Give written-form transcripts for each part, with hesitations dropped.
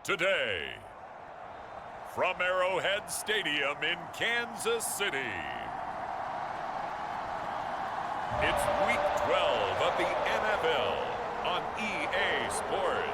today. From Arrowhead Stadium in Kansas City, it's Week 12 of the NFL on EA Sports.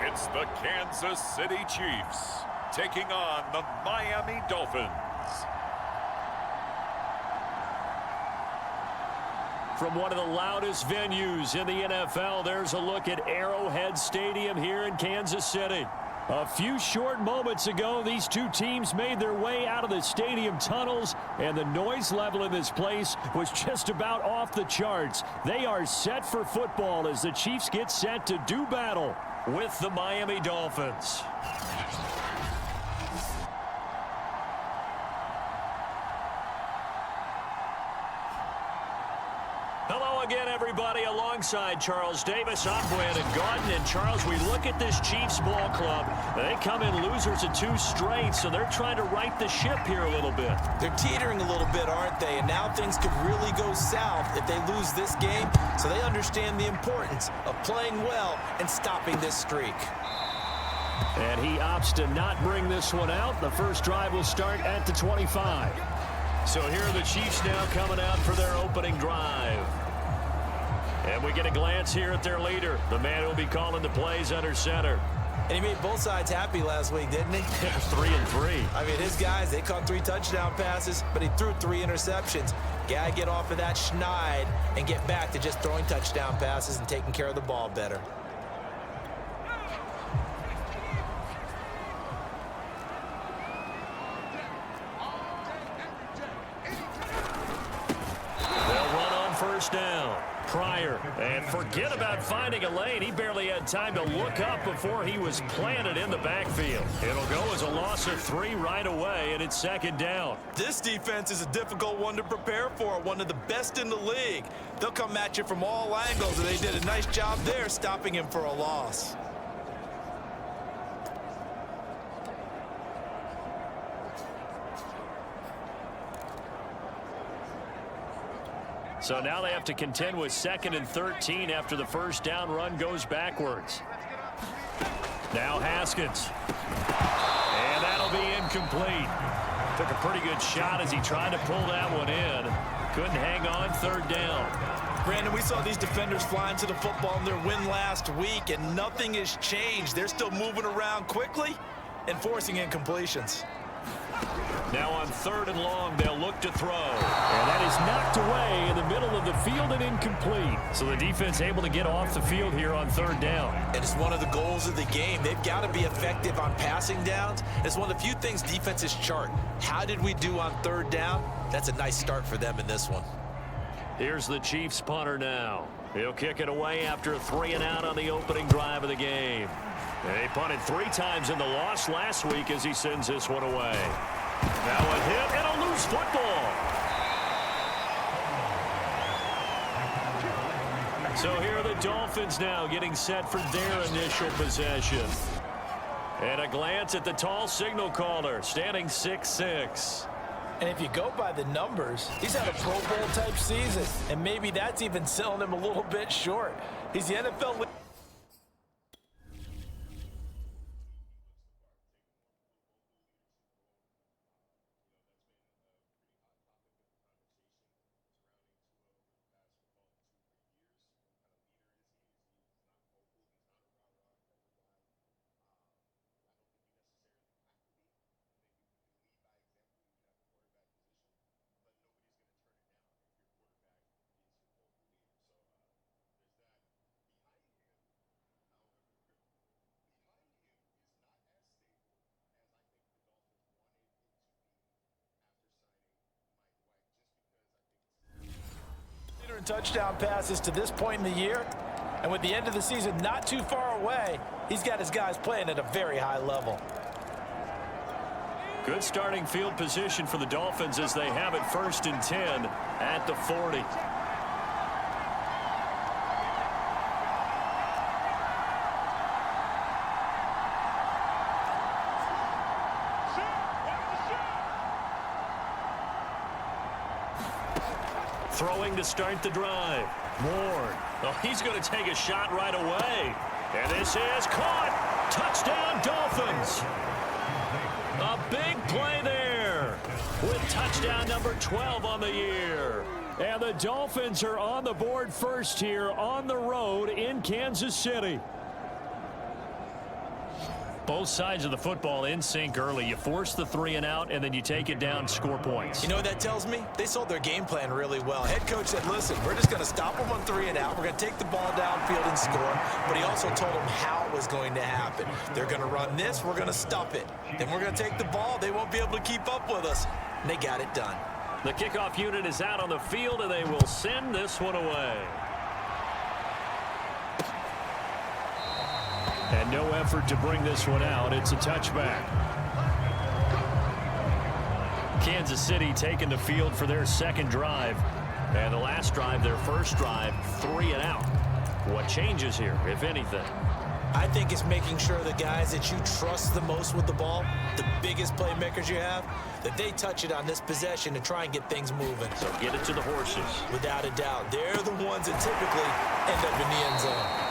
It's the Kansas City Chiefs taking on the Miami Dolphins. From one of the loudest venues in the NFL, there's a look at Arrowhead Stadium here in Kansas City. A few short moments ago, these two teams made their way out of the stadium tunnels, and the noise level in this place was just about off the charts. They are set for football as the Chiefs get set to do battle with the Miami Dolphins. Hello again, everybody. Alongside Charles Davis, I'm Brandon Gaudin. And Charles, we look at this Chiefs ball club. They come in losers of 2 straight, so they're trying to right the ship here a little bit. They're teetering a little bit, aren't they? And now things could really go south if they lose this game. So they understand the importance of playing well and stopping this streak. And he opts to not bring this one out. The first drive will start at the 25. So here are the Chiefs now coming out for their opening drive. And we get a glance here at their leader, the man who will be calling the plays under center. And he made both sides happy last week, didn't he? 3-3. I mean, his guys, they caught 3 touchdown passes, but he threw 3 interceptions. Gotta get off of that schneid and get back to just throwing touchdown passes and taking care of the ball better. First down. Pryor, and forget about finding a lane. He barely had time to look up before he was planted in the backfield. It'll go as a loss of 3 right away, and it's second down. This defense is a difficult one to prepare for, one of the best in the league. They'll come at you from all angles, and they did a nice job there stopping him for a loss. So now they have to contend with 2nd and 13 after the first down run goes backwards. Now Haskins. And that'll be incomplete. Took a pretty good shot as he tried to pull that one in. Couldn't hang on, 3rd down. Brandon, we saw these defenders flying to the football in their win last week, and nothing has changed. They're still moving around quickly and forcing incompletions. Now on 3rd and long, they'll look to throw. And that is knocked away in the middle of the field and incomplete. So the defense able to get off the field here on 3rd down. And it's one of the goals of the game. They've got to be effective on passing downs. It's one of the few things defenses chart. How did we do on 3rd down? That's a nice start for them in this one. Here's the Chiefs punter now. He'll kick it away after a 3-and-out on the opening drive of the game. They punted 3 times in the loss last week as he sends this one away. Now a hit and a loose football. So here are the Dolphins now getting set for their initial possession. And a glance at the tall signal caller, standing 6'6". And if you go by the numbers, he's had a Pro Bowl type season. And maybe that's even selling him a little bit short. He's the NFL leader. In touchdown passes to this point in the year, and with the end of the season not too far away, he's got his guys playing at a very high level. Good starting field position for the Dolphins as they have it 1st and 10 at the 40. Throwing to start the drive. Moore. Oh, he's going to take a shot right away. And this is caught. Touchdown, Dolphins. A big play there with touchdown number 12 on the year. And the Dolphins are on the board first here on the road in Kansas City. Both sides of the football in sync early. You force the 3 and out, and then you take it down, score points. You know what that tells me? They sold their game plan really well. Head coach said, listen, we're just going to stop them on 3 and out. We're going to take the ball downfield and score. But he also told them how it was going to happen. They're going to run this. We're going to stop it. Then we're going to take the ball. They won't be able to keep up with us. And they got it done. The kickoff unit is out on the field, and they will send this one away. And no effort to bring this one out. It's a touchback. Kansas City taking the field for their second drive. And the last drive, their first drive, 3 and out. What changes here, if anything? I think it's making sure the guys that you trust the most with the ball, the biggest playmakers you have, that they touch it on this possession and try and get things moving. So get it to the horses. Without a doubt. They're the ones that typically end up in the end zone.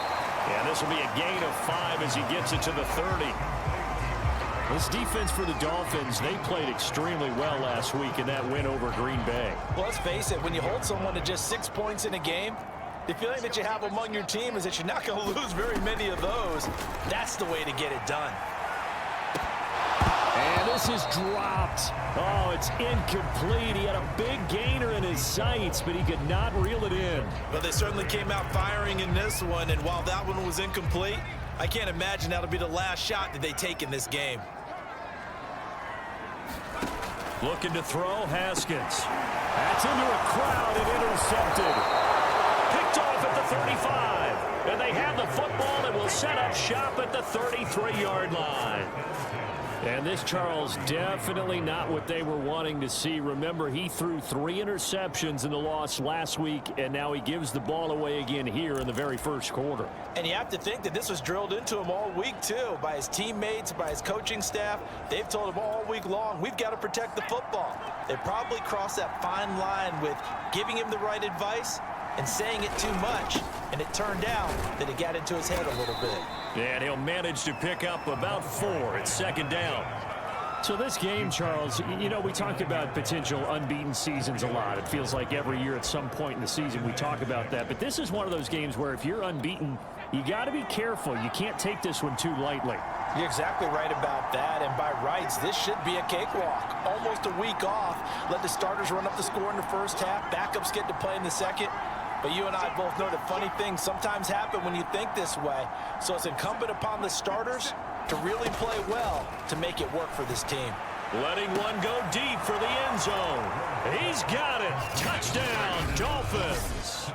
Yeah, this will be a gain of 5 as he gets it to the 30. This defense for the Dolphins, they played extremely well last week in that win over Green Bay. Well, let's face it, when you hold someone to just 6 points in a game, the feeling that you have among your team is that you're not going to lose very many of those. That's the way to get it done. And this is dropped. Oh, it's incomplete. He had a big gainer in his sights, but he could not reel it in. Well, they certainly came out firing in this one, and while that one was incomplete, I can't imagine that'll be the last shot that they take in this game. Looking to throw, Haskins. That's into a crowd and intercepted. Picked off at the 35. And they have the football and will set up shop at the 33-yard line. And this, Charles, definitely not what they were wanting to see. Remember, he threw 3 interceptions in the loss last week, and now he gives the ball away again here in the very first quarter. And you have to think that this was drilled into him all week, too, by his teammates, by his coaching staff. They've told him all week long, we've got to protect the football. They probably crossed that fine line with giving him the right advice and saying it too much, and it turned out that it got into his head a little bit. And he'll manage to pick up about 4. It's second down. So this game, Charles, you know, we talk about potential unbeaten seasons a lot. It feels like every year at some point in the season we talk about that. But this is one of those games where if you're unbeaten, you got to be careful. You can't take this one too lightly. You're exactly right about that, and by rights, this should be a cakewalk. Almost a week off. Let the starters run up the score in the first half. Backups get to play in the second. But you and I both know that funny things sometimes happen when you think this way. So it's incumbent upon the starters to really play well to make it work for this team. Letting one go deep for the end zone. He's got it. Touchdown, Dolphins.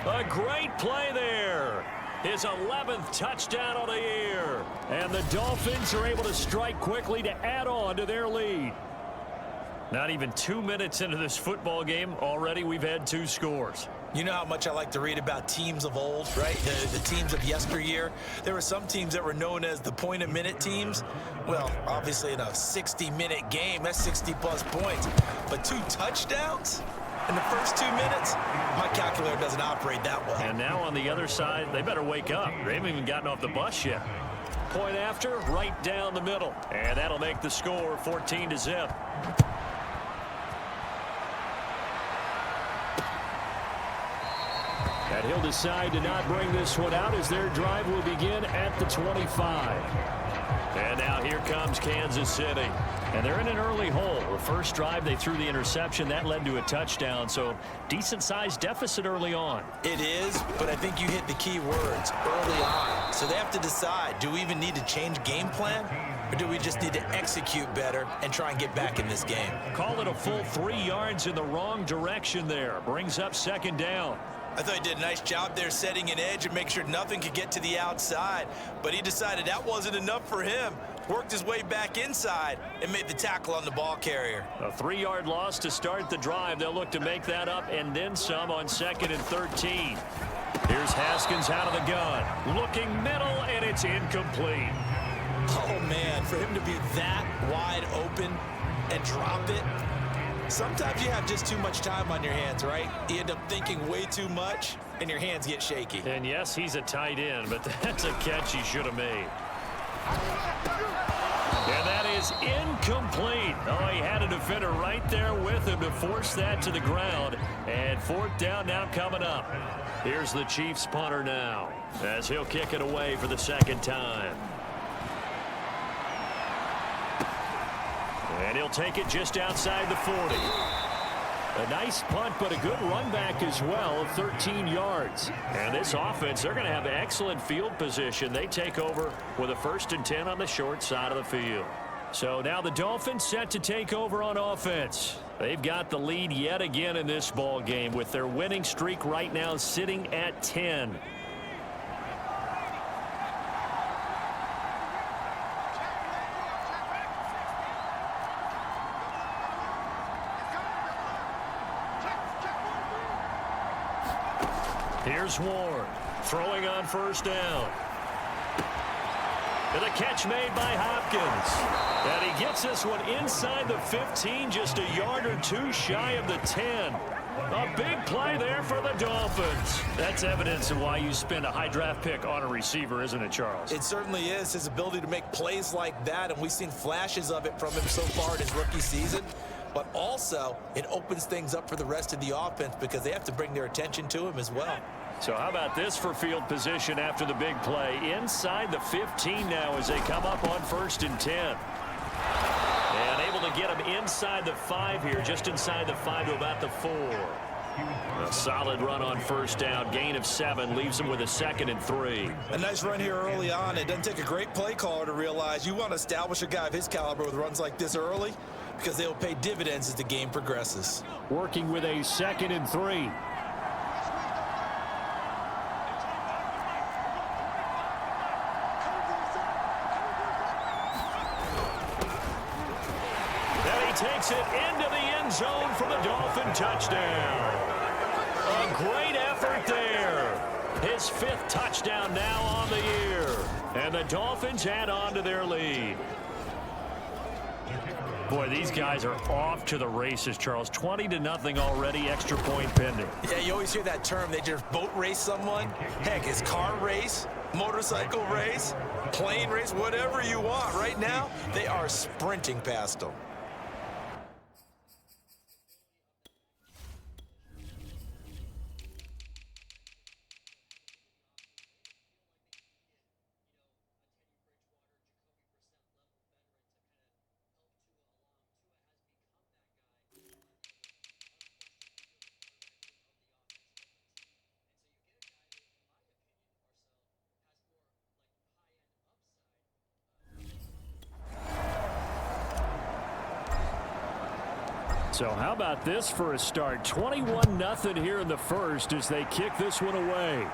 A great play there. His 11th touchdown of the year. And the Dolphins are able to strike quickly to add on to their lead. Not even 2 minutes into this football game, already we've had 2 scores. You know how much I like to read about teams of old, right? The teams of yesteryear. There were some teams that were known as the point-a-minute teams. Well, obviously in a 60-minute game, that's 60-plus points. But 2 touchdowns in the first 2 minutes? My calculator doesn't operate that well. And now on the other side, they better wake up. They haven't even gotten off the bus yet. Point after, right down the middle. And that'll make the score 14-0. And he'll decide to not bring this one out as their drive will begin at the 25. And now here comes Kansas City. And they're in an early hole. The first drive, they threw the interception. That led to a touchdown. So decent-sized deficit early on. It is, but I think you hit the key words early on. So they have to decide, do we even need to change game plan? Or do we just need to execute better and try and get back in this game? Call it a full 3 yards in the wrong direction there. Brings up second down. I thought he did a nice job there setting an edge and make sure nothing could get to the outside. But he decided that wasn't enough for him. Worked his way back inside and made the tackle on the ball carrier. A 3-yard loss to start the drive. They'll look to make that up and then some on 2nd and 13. Here's Haskins out of the gun. Looking middle, and it's incomplete. Oh, man, for him to be that wide open and drop it, Sometimes you have just too much time on your hands, right? You end up thinking way too much, and your hands get shaky. And yes, he's a tight end, but that's a catch he should have made. And that is incomplete. Oh, he had a defender right there with him to force that to the ground. And fourth down now coming up. Here's the Chiefs punter now as he'll kick it away for the second time. And he'll take it just outside the 40. A nice punt, but a good run back as well of 13 yards. And this offense, they're going to have excellent field position. They take over with a 1st and 10 on the short side of the field. So now the Dolphins set to take over on offense. They've got the lead yet again in this ball game with their winning streak right now sitting at 10. Here's Ward, throwing on first down. And a catch made by Hopkins. And he gets this one inside the 15, just a yard or two shy of the 10. A big play there for the Dolphins. That's evidence of why you spend a high draft pick on a receiver, isn't it, Charles? It certainly is. His ability to make plays like that, and we've seen flashes of it from him so far in his rookie season. But also, it opens things up for the rest of the offense because they have to bring their attention to him as well. So how about this for field position after the big play? Inside the 15 now as they come up on 1st and 10. And able to get him inside the 5 here, just inside the 5 to about the 4. A solid run on first down, gain of 7, leaves him with a 2nd and 3. A nice run here early on. It doesn't take a great play caller to realize you want to establish a guy of his caliber with runs like this early because they will pay dividends as the game progresses. Working with a 2nd and 3. Takes it into the end zone for the Dolphin touchdown. A great effort there. His 5th touchdown now on the year. And the Dolphins add on to their lead. Boy, these guys are off to the races, Charles. 20-0 already, extra point pending. Yeah, you always hear that term. They just boat race someone. Heck, it's car race, motorcycle race, plane race, whatever you want. Right now, they are sprinting past them. So how about this for a start? 21-0 here in the first as they kick this one away.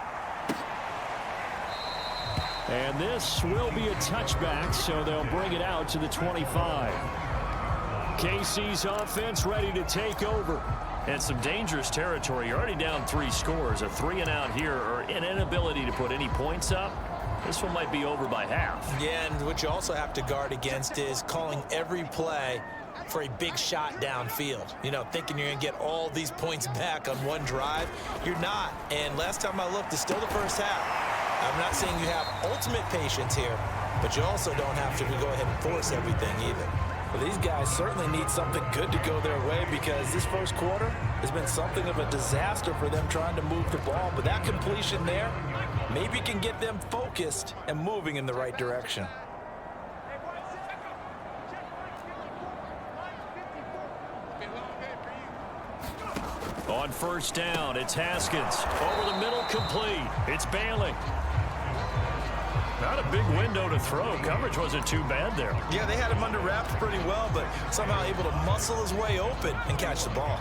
And this will be a touchback, so they'll bring it out to the 25. KC's offense ready to take over. And some dangerous territory. You're already down 3 scores. A 3-and-out here or an inability to put any points up. This one might be over by half. Yeah, and what you also have to guard against is calling every play for a big shot downfield. You know, thinking you're going to get all these points back on one drive. You're not. And last time I looked, it's still the first half. I'm not saying you have ultimate patience here, but you also don't have to go ahead and force everything either. Well, these guys certainly need something good to go their way because this first quarter has been something of a disaster for them trying to move the ball. But that completion there maybe can get them focused and moving in the right direction. On first down, it's Haskins. Over the middle, complete. It's Bailey. Not a big window to throw. Coverage wasn't too bad there. Yeah, they had him under wraps pretty well, but somehow able to muscle his way open and catch the ball.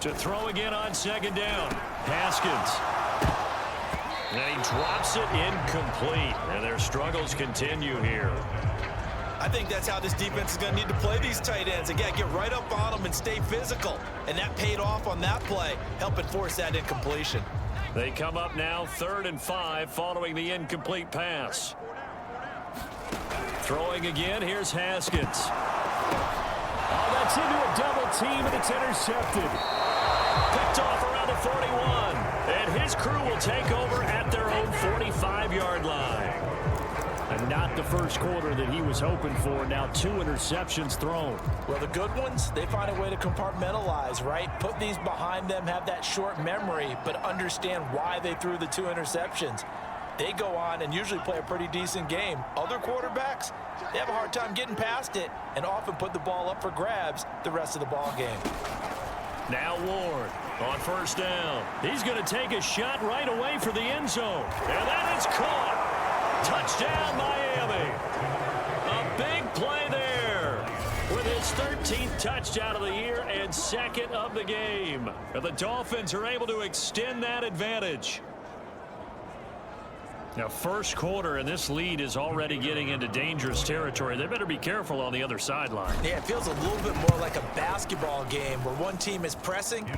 To throw again on second down. Haskins. And he drops it incomplete. And their struggles continue here. I think that's how this defense is going to need to play these tight ends. Again, get right up on them and stay physical. And that paid off on that play, helping force that incompletion. They come up now 3rd and 5 following the incomplete pass. Throwing again, here's Haskins. Oh, that's into a double team, and it's intercepted. Picked off around the 41. And his crew will take over at their own 45-yard line. And not the first quarter that he was hoping for. Now 2 interceptions thrown. Well, the good ones, they find a way to compartmentalize, right? Put these behind them, have that short memory, but understand why they threw the 2 interceptions. They go on and usually play a pretty decent game. Other quarterbacks, they have a hard time getting past it and often put the ball up for grabs the rest of the ball game. Now Ward on first down. He's going to take a shot right away for the end zone. And that is caught. Touchdown, Miami. A big play there with his 13th touchdown of the year and 2nd of the game. And the Dolphins are able to extend that advantage. Now, first quarter, and this lead is already getting into dangerous territory. They better be careful on the other sideline. Yeah, it feels a little bit more like a basketball game where one team is pressing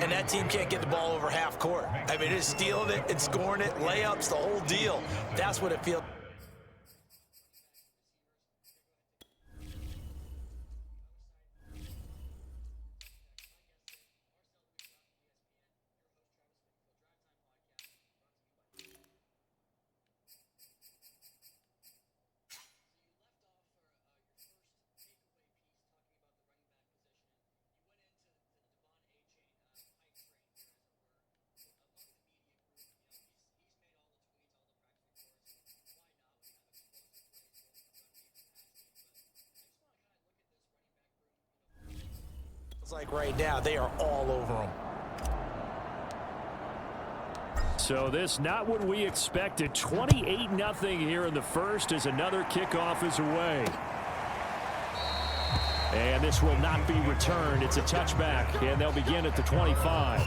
and that team can't get the ball over half court. I mean, it's stealing it and scoring it, layups, the whole deal. That's what it feels. Like right now, they are all over them. So this not what we expected. 28-0 here in the first as another kickoff is away. And this will not be returned. It's a touchback, and they'll begin at the 25.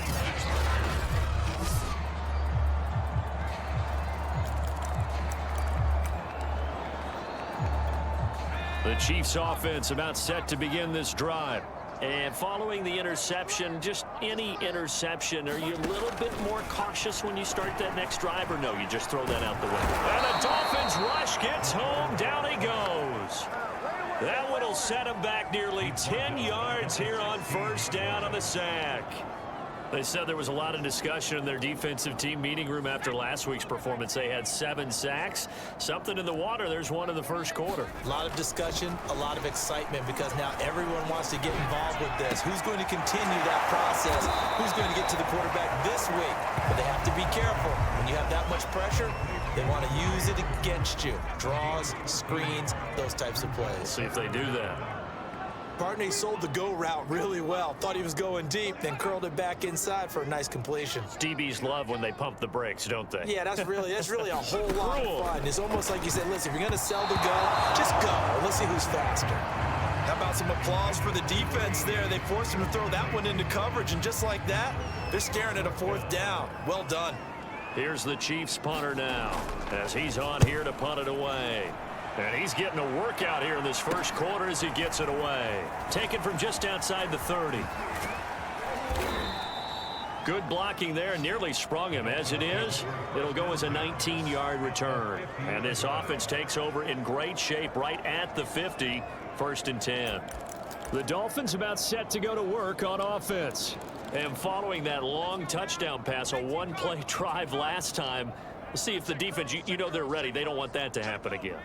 The Chiefs offense about set to begin this drive. And following the interception, just any interception, are you a little bit more cautious when you start that next drive, or no, you just throw that out the window? And the Dolphins rush gets home. Down he goes. That one will set him back nearly 10 yards here on first down on the sack. They said there was a lot of discussion in their defensive team meeting room after last week's performance. They had 7 sacks. Something in the water. There's one in the first quarter. A lot of discussion, a lot of excitement because now everyone wants to get involved with this. Who's going to continue that process? Who's going to get to the quarterback this week? But they have to be careful. When you have that much pressure, they want to use it against you. Draws, screens, those types of plays. See if they do that. Barney sold the go route really well. Thought he was going deep, then curled it back inside for a nice completion. DBs love when they pump the brakes, don't they? Yeah, that's really a whole lot of fun. It's almost like you said, listen, if you're going to sell the go, just go. Let's see who's faster. How about some applause for the defense there? They forced him to throw that one into coverage, and just like that, they're staring at a 4th down. Well done. Here's the Chiefs punter now as he's on here to punt it away. And he's getting a workout here in this first quarter as he gets it away. Taken from just outside the 30. Good blocking there. Nearly sprung him. As it is, it'll go as a 19-yard return. And this offense takes over in great shape right at the 50. 1st and 10. The Dolphins about set to go to work on offense. And following that long touchdown pass, a one-play drive last time, let's see if the defense, you know they're ready. They don't want that to happen again.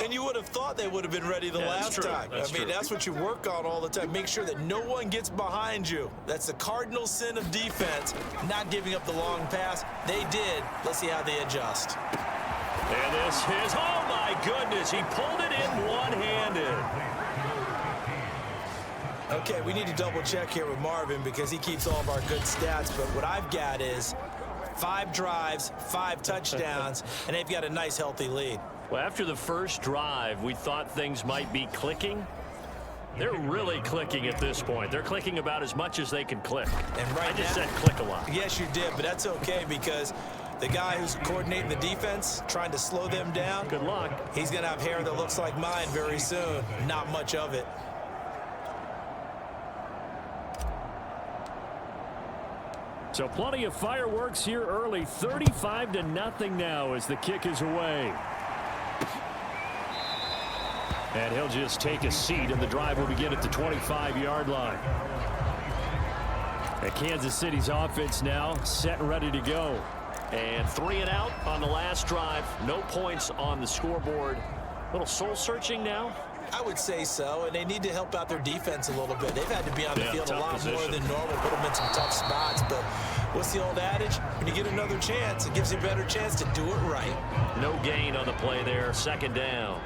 And you would have thought they would have been ready the last time. I mean, that's what you work on all the time. Make sure that no one gets behind you. That's the cardinal sin of defense, not giving up the long pass. They did. Let's see how they adjust. And this is, oh my goodness, he pulled it in one-handed. Okay, we need to double check here with Marvin because he keeps all of our good stats. But what I've got is 5 drives, 5 touchdowns, and they've got a nice, healthy lead. Well, after the first drive, we thought things might be clicking. They're really clicking at this point. They're clicking about as much as they can click. And right I just now, said click a lot. Yes, you did, but that's okay because the guy who's coordinating the defense, trying to slow them down. Good luck. He's going to have hair that looks like mine very soon. Not much of it. So plenty of fireworks here early. 35-0 now as the kick is away. And he'll just take a seat, and the drive will begin at the 25-yard line. And Kansas City's offense now set and ready to go. And 3 and out on the last drive. No points on the scoreboard. A little soul-searching now. I would say so, and they need to help out their defense a little bit. They've had to be on the field a lot more than normal, put them in some tough spots. But what's the old adage? When you get another chance, it gives you a better chance to do it right. No gain on the play there. 2nd down.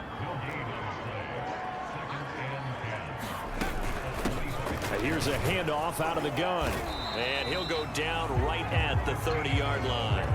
Here's a handoff out of the gun. And he'll go down right at the 30-yard line.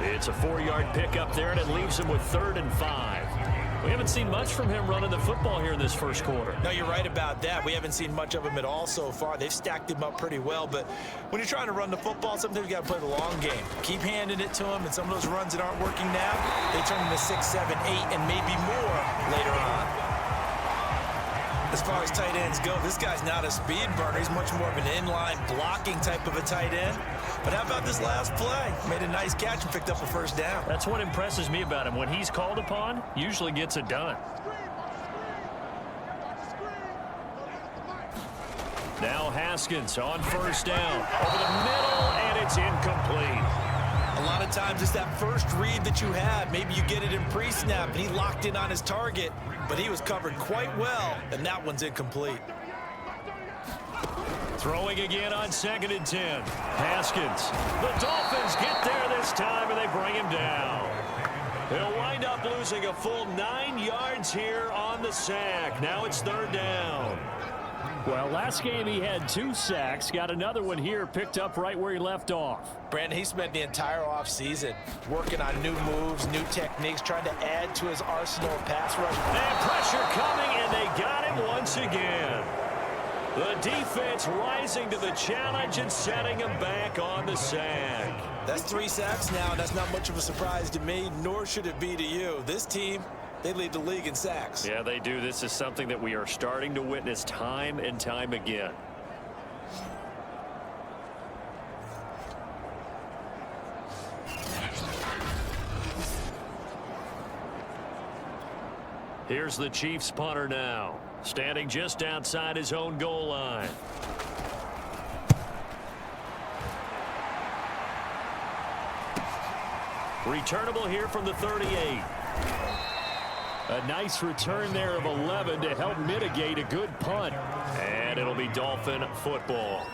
It's a 4-yard pickup there, and it leaves him with 3rd and 5. We haven't seen much from him running the football here in this first quarter. No, you're right about that. We haven't seen much of him at all so far. They've stacked him up pretty well, but when you're trying to run the football, sometimes you got to play the long game. Keep handing it to him, and some of those runs that aren't working now, they turn into 6, 7, 8, and maybe more later on. As far as tight ends go, this guy's not a speed burner. He's much more of an inline blocking type of a tight end. But how about this last play? Made a nice catch and picked up a 1st down. That's what impresses me about him. When he's called upon, usually gets it done. Now Haskins on 1st down. Over the middle, and it's incomplete. A lot of times it's that first read that you have. Maybe you get it in pre-snap, and he locked in on his target, but he was covered quite well, and that one's incomplete. Throwing again on 2nd and 10. Haskins. The Dolphins get there this time, and they bring him down. He'll wind up losing a full 9 yards here on the sack. Now it's 3rd down. Well, last game he had 2 sacks. Got another one here, picked up right where he left off. Brandon, he spent the entire offseason working on new moves, new techniques, trying to add to his arsenal of pass rush. And pressure coming, and they got him once again. The defense rising to the challenge and setting him back on the sack. That's 3 sacks now, and that's not much of a surprise to me, nor should it be to you. This team, they lead the league in sacks. Yeah, they do. This is something that we are starting to witness time and time again. Here's the Chiefs punter now, standing just outside his own goal line. Returnable here from the 38. A nice return there of 11 to help mitigate a good punt. And it'll be Dolphin football.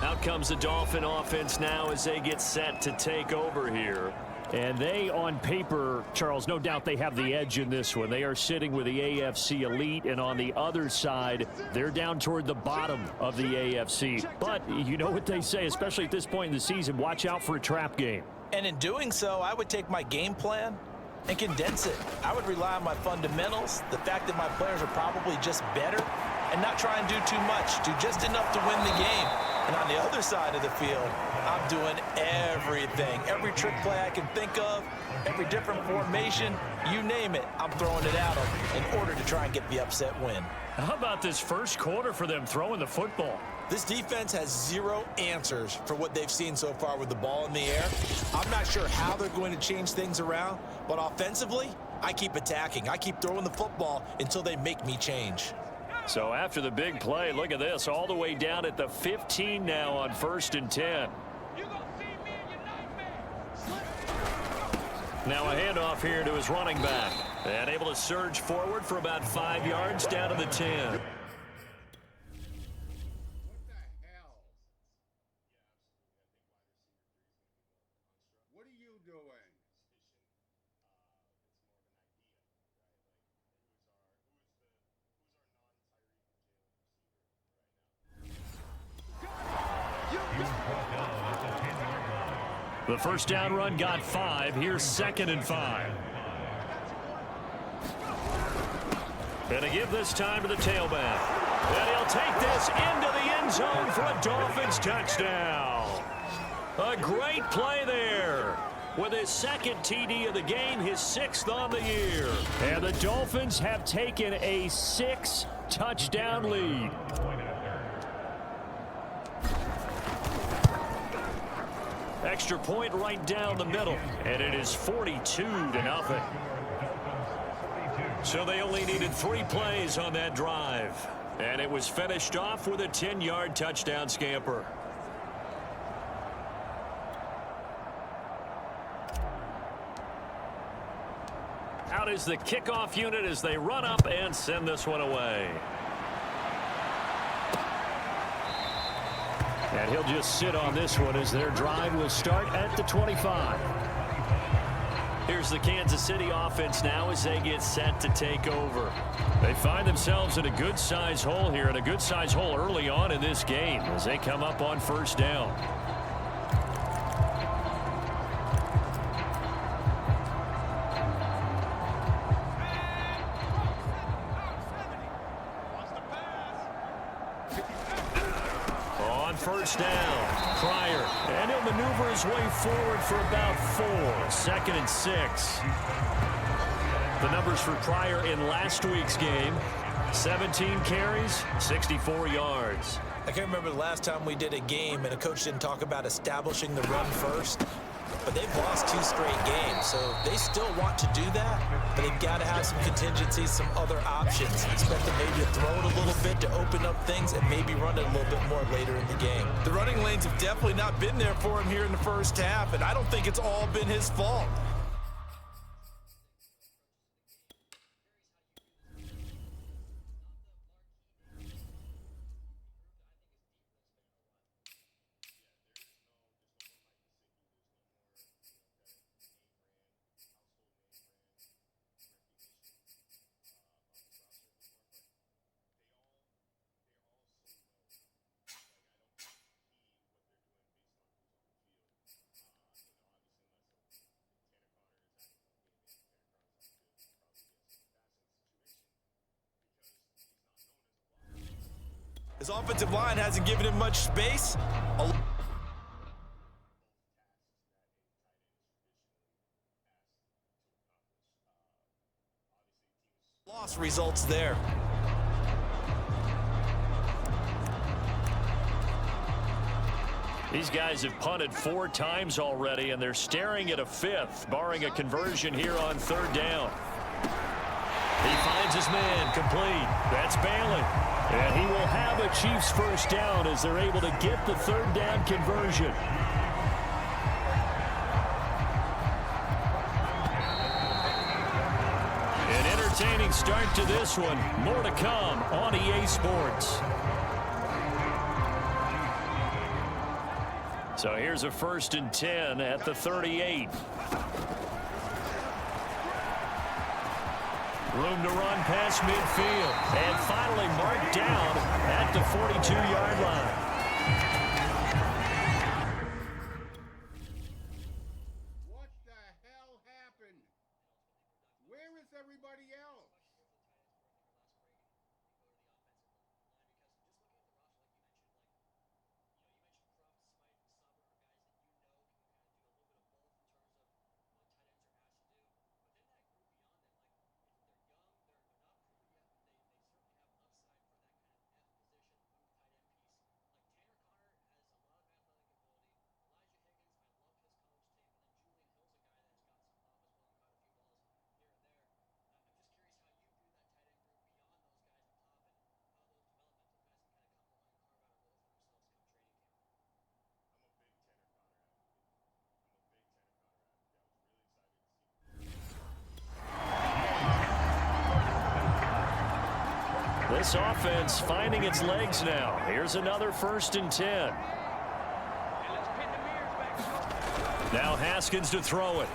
Out comes the Dolphin offense now as they get set to take over here. And they, on paper, Charles, no doubt they have the edge in this one. They are sitting with the AFC elite, and on the other side, they're down toward the bottom of the AFC. But you know what they say, especially at this point in the season, watch out for a trap game. And in doing so, I would take my game plan and condense it. I would rely on my fundamentals, the fact that my players are probably just better, and not try and do too much, do just enough to win the game. And on the other side of the field, I'm doing everything. Every trick play I can think of, every different formation, you name it, I'm throwing it at them in order to try and get the upset win. How about this first quarter for them throwing the football? This defense has 0 answers for what they've seen so far with the ball in the air. I'm not sure how they're going to change things around, but offensively, I keep attacking. I keep throwing the football until they make me change. So after the big play, look at this, all the way down at the 15 now on 1st and 10. Now a handoff here to his running back. And able to surge forward for about 5 yards down to the 10. The first down run got 5. Here's 2nd and 5. And a give this time to the tailback. And he'll take this into the end zone for a Dolphins touchdown. A great play there. With his 2nd TD of the game, his 6th on the year. And the Dolphins have taken a 6-touchdown lead. Extra point right down the middle, and it is 42-0. So they only needed 3 plays on that drive. And it was finished off with a 10-yard touchdown scamper. Out is the kickoff unit as they run up and send this one away. And he'll just sit on this one as their drive will start at the 25. Here's the Kansas City offense now as they get set to take over. They find themselves in a good-sized hole here, and a good-sized hole early on in this game as they come up on first down. On first down, Pryor, and he'll maneuver his way forward for about 4. 2nd and 6. The numbers for Pryor in last week's game: 17 carries, 64 yards. I can't remember the last time we did a game and a coach didn't talk about establishing the run first. But they've lost 2 straight games, so they still want to do that, but they've got to have some contingencies, some other options. Expect them maybe to throw it a little bit to open up things and maybe run it a little bit more later in the game. The running lanes have definitely not been there for him here in the first half, and I don't think it's all been his fault. His offensive line hasn't given him much space. Loss results there. These guys have punted 4 times already, and they're staring at a 5th, barring a conversion here on 3rd down. He finds his man complete. That's Bailey. And he will have a Chiefs first down as they're able to get the 3rd down conversion. An entertaining start to this one. More to come on EA Sports. So here's a 1st and 10 at the 38. Room to run past midfield. And finally marked down at the 42-yard line. What the hell happened? Where is everybody else? This offense finding its legs now. Here's another 1st and 10. Now Haskins to throw it.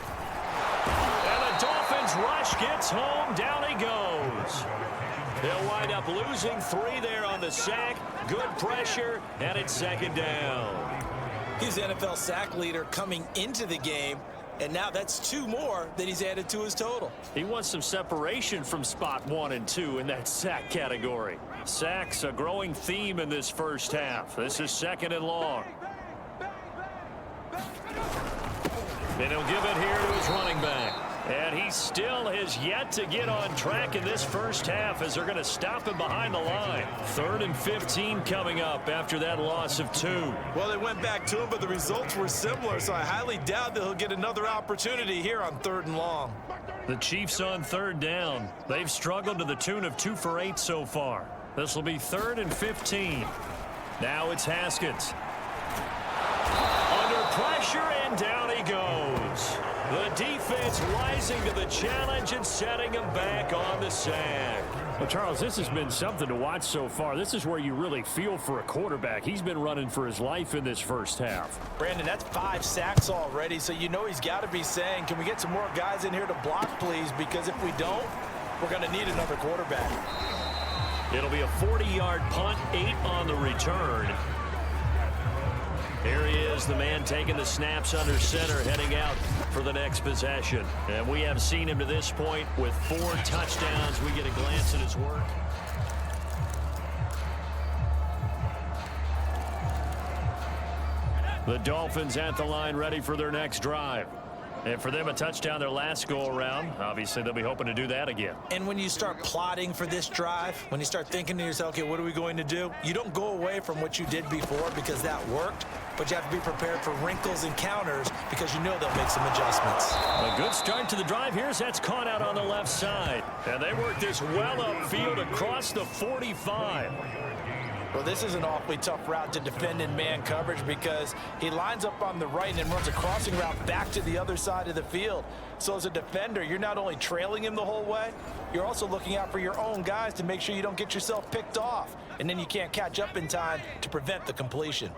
And the Dolphins rush gets home. Down he goes. They'll wind up losing 3 there on the sack. Good pressure, and it's 2nd down. He's the NFL sack leader coming into the game, and now that's 2 more that he's added to his total. He wants some separation from spot 1 and 2 in that sack category. Sacks a growing theme in this first half. This is 2nd and long. And he'll give it here to his running back. And he still has yet to get on track in this first half as they're going to stop him behind the line. 3rd and 15 coming up after that loss of 2. Well, they went back to him, but the results were similar, so I highly doubt that he'll get another opportunity here on 3rd and long. The Chiefs on third down. They've struggled to the tune of 2 for 8 so far. This will be 3rd and 15. Now it's Haskins. Under pressure, and down he goes. The defense rising to the challenge and setting him back on the sack. Well, Charles, this has been something to watch so far. This is where you really feel for a quarterback. He's been running for his life in this first half. Brandon, that's 5 sacks already, so you know he's got to be saying, can we get some more guys in here to block, please? Because if we don't, we're going to need another quarterback. It'll be a 40-yard punt, 8 on the return. Here he is, the man taking the snaps under center, heading out for the next possession. And we have seen him to this point with 4 touchdowns. We get a glance at his work. The Dolphins at the line, ready for their next drive. And for them, a touchdown their last go-around. Obviously, they'll be hoping to do that again. And when you start plotting for this drive, when you start thinking to yourself, okay, what are we going to do? You don't go away from what you did before because that worked, but you have to be prepared for wrinkles and counters because you know they'll make some adjustments. A good start to the drive. Here's that's caught out on the left side. And they work this well upfield across the 45. Well, this is an awfully tough route to defend in man coverage because he lines up on the right and then runs a crossing route back to the other side of the field. So as a defender, you're not only trailing him the whole way, you're also looking out for your own guys to make sure you don't get yourself picked off. And then you can't catch up in time to prevent the completion.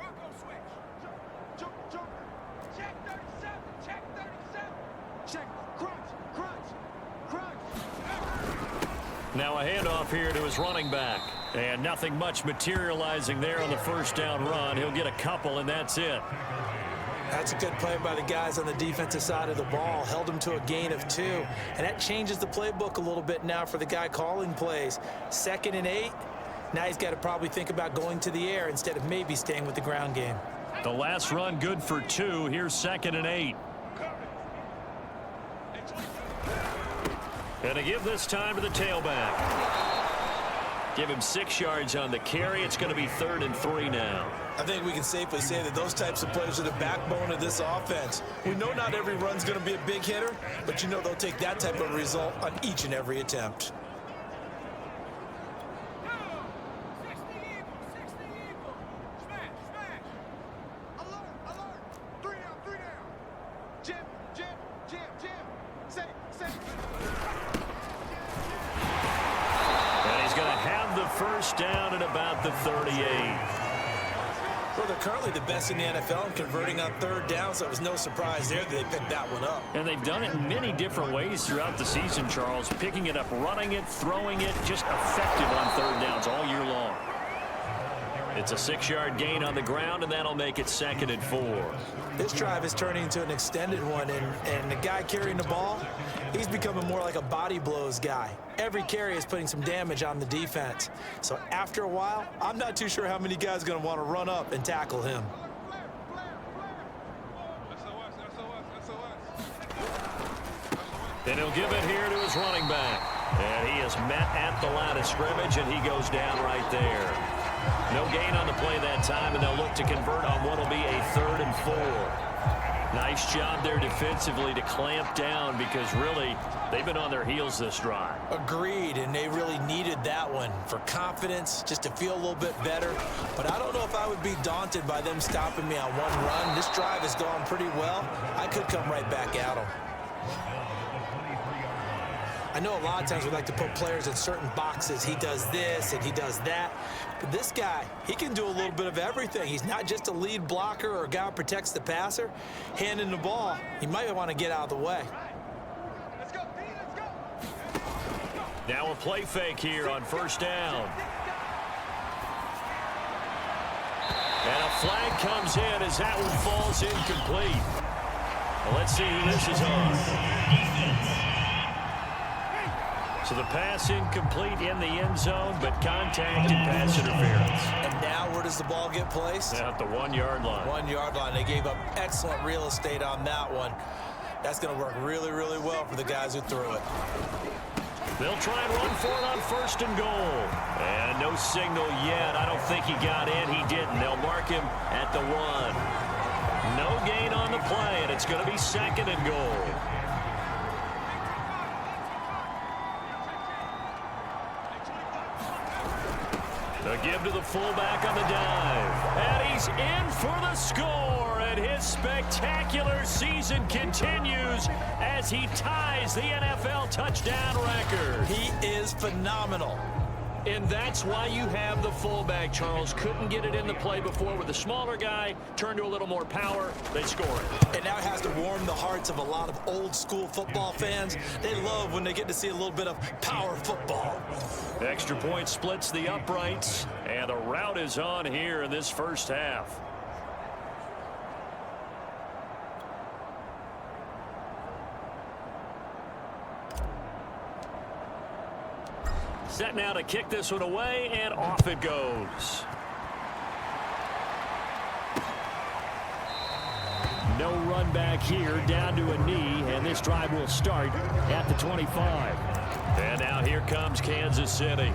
Now a handoff here to his running back. And nothing much materializing there on the first down run. He'll get a couple, and that's it. That's a good play by the guys on the defensive side of the ball. Held them to a gain of 2. And that changes the playbook a little bit now for the guy calling plays. 2nd and 8. Now he's got to probably think about going to the air instead of maybe staying with the ground game. The last run good for 2. Here's 2nd and 8. And to give this time to the tailback. Give him 6 yards on the carry. It's going to be 3rd and 3 now. I think we can safely say that those types of plays are the backbone of this offense. We know not every run's going to be a big hitter, but you know they'll take that type of result on each and every attempt. First down at about the 38. Well, they're currently the best in the NFL in converting on 3rd down, so it was no surprise there that they picked that one up. And they've done it in many different ways throughout the season, Charles. Picking it up, running it, throwing it, just effective on 3rd downs all year long. It's a 6-yard gain on the ground, and that'll make it 2nd and 4. This drive is turning into an extended one, and the guy carrying the ball, he's becoming more like a body blows guy. Every carry is putting some damage on the defense. So after a while, I'm not too sure how many guys are going to want to run up and tackle him. Then he'll give it here to his running back. And he is met at the line of scrimmage, and he goes down right there. No gain on the play that time, and they'll look to convert on what will be a 3rd and 4. Nice job there defensively to clamp down because really they've been on their heels this drive. Agreed, and they really needed that one for confidence, just to feel a little bit better. But I don't know if I would be daunted by them stopping me on one run. This drive has gone pretty well. I could come right back at them. I know a lot of times we like to put players in certain boxes. He does this and he does that. But this guy, he can do a little bit of everything. He's not just a lead blocker or a guy who protects the passer. Handing the ball, he might want to get out of the way. Let's go, Pete, let's go. Now a play fake here on 1st down. And a flag comes in as that one falls incomplete. Well, let's see who this is on. So the pass incomplete in the end zone, but contact and pass interference. And now where does the ball get placed? At the 1-yard line. 1-yard line. They gave up excellent real estate on that one. That's going to work really, really well for the guys who threw it. They'll try and run for it on 1st and goal. And no signal yet. I don't think he got in. He didn't. They'll mark him at the 1. No gain on the play, and it's going to be 2nd and goal. A give to the fullback on the dive. And he's in for the score. And his spectacular season continues as he ties the NFL touchdown record. He is phenomenal. And that's why you have the fullback, Charles. Couldn't get it in the play before with the smaller guy. Turned to a little more power. They score it. And now it has to warm the hearts of a lot of old-school football fans. They love when they get to see a little bit of power football. Extra point splits the uprights. And the route is on here in this first half. Set now to kick this one away, and off it goes. No run back here, down to a knee, and this drive will start at the 25. And now here comes Kansas City.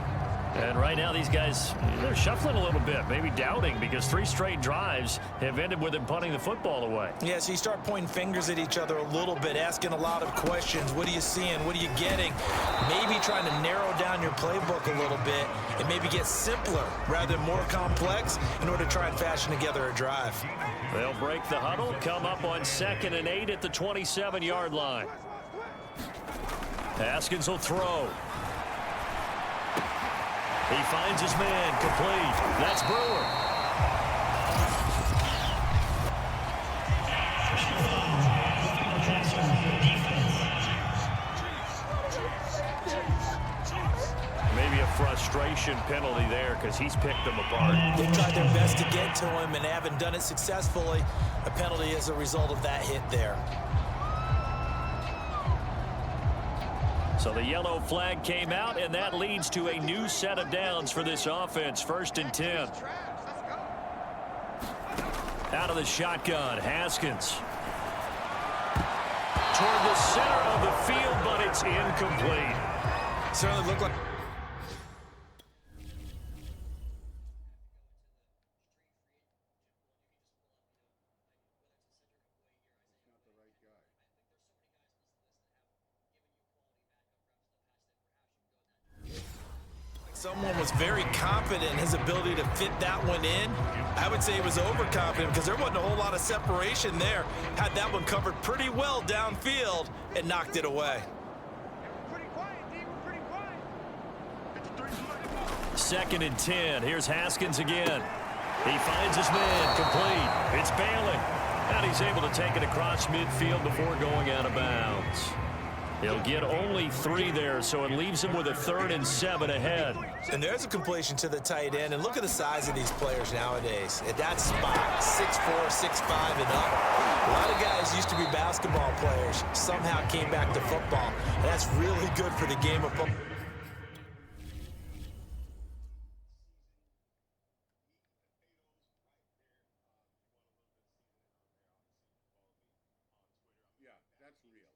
And right now these guys, they're shuffling a little bit, maybe doubting, because 3 straight drives have ended with them punting the football away. Yeah, so you start pointing fingers at each other a little bit, asking a lot of questions. What are you seeing? What are you getting? Maybe trying to narrow down your playbook a little bit and maybe get simpler rather than more complex in order to try and fashion together a drive. They'll break the huddle, come up on 2nd and 8 at the 27-yard line. Haskins will throw. He finds his man, complete. That's Brewer. Maybe a frustration penalty there because he's picked them apart. They tried their best to get to him and haven't done it successfully. A penalty as a result of that hit there. So the yellow flag came out, and that leads to a new set of downs for this offense. 1st and 10. Out of the shotgun, Haskins. Toward the center of the field, but it's incomplete. Certainly looked like... Someone was very confident in his ability to fit that one in. I would say he was overconfident because there wasn't a whole lot of separation there. Had that one covered pretty well downfield and knocked it away. Pretty quiet, D. We're pretty quiet. 2nd and 10. Here's Haskins again. He finds his man, complete. It's Bailey. And he's able to take it across midfield before going out of bounds. He'll get only 3 there, so it leaves him with a 3rd and 7 ahead. And there's a completion to the tight end. And look at the size of these players nowadays. At that spot, 6'4", 6'5", and up. A lot of guys used to be basketball players, somehow came back to football. And that's really good for the game of football. Yeah, that's real.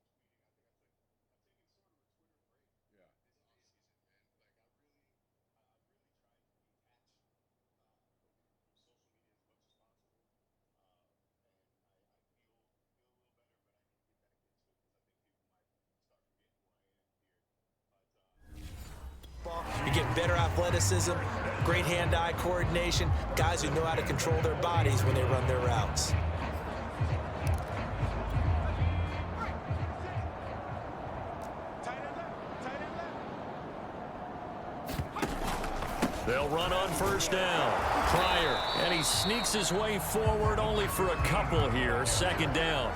You get better athleticism, great hand-eye coordination, guys who know how to control their bodies when they run their routes. They'll run on 1st down. Pryor, and he sneaks his way forward only for a couple here. 2nd down.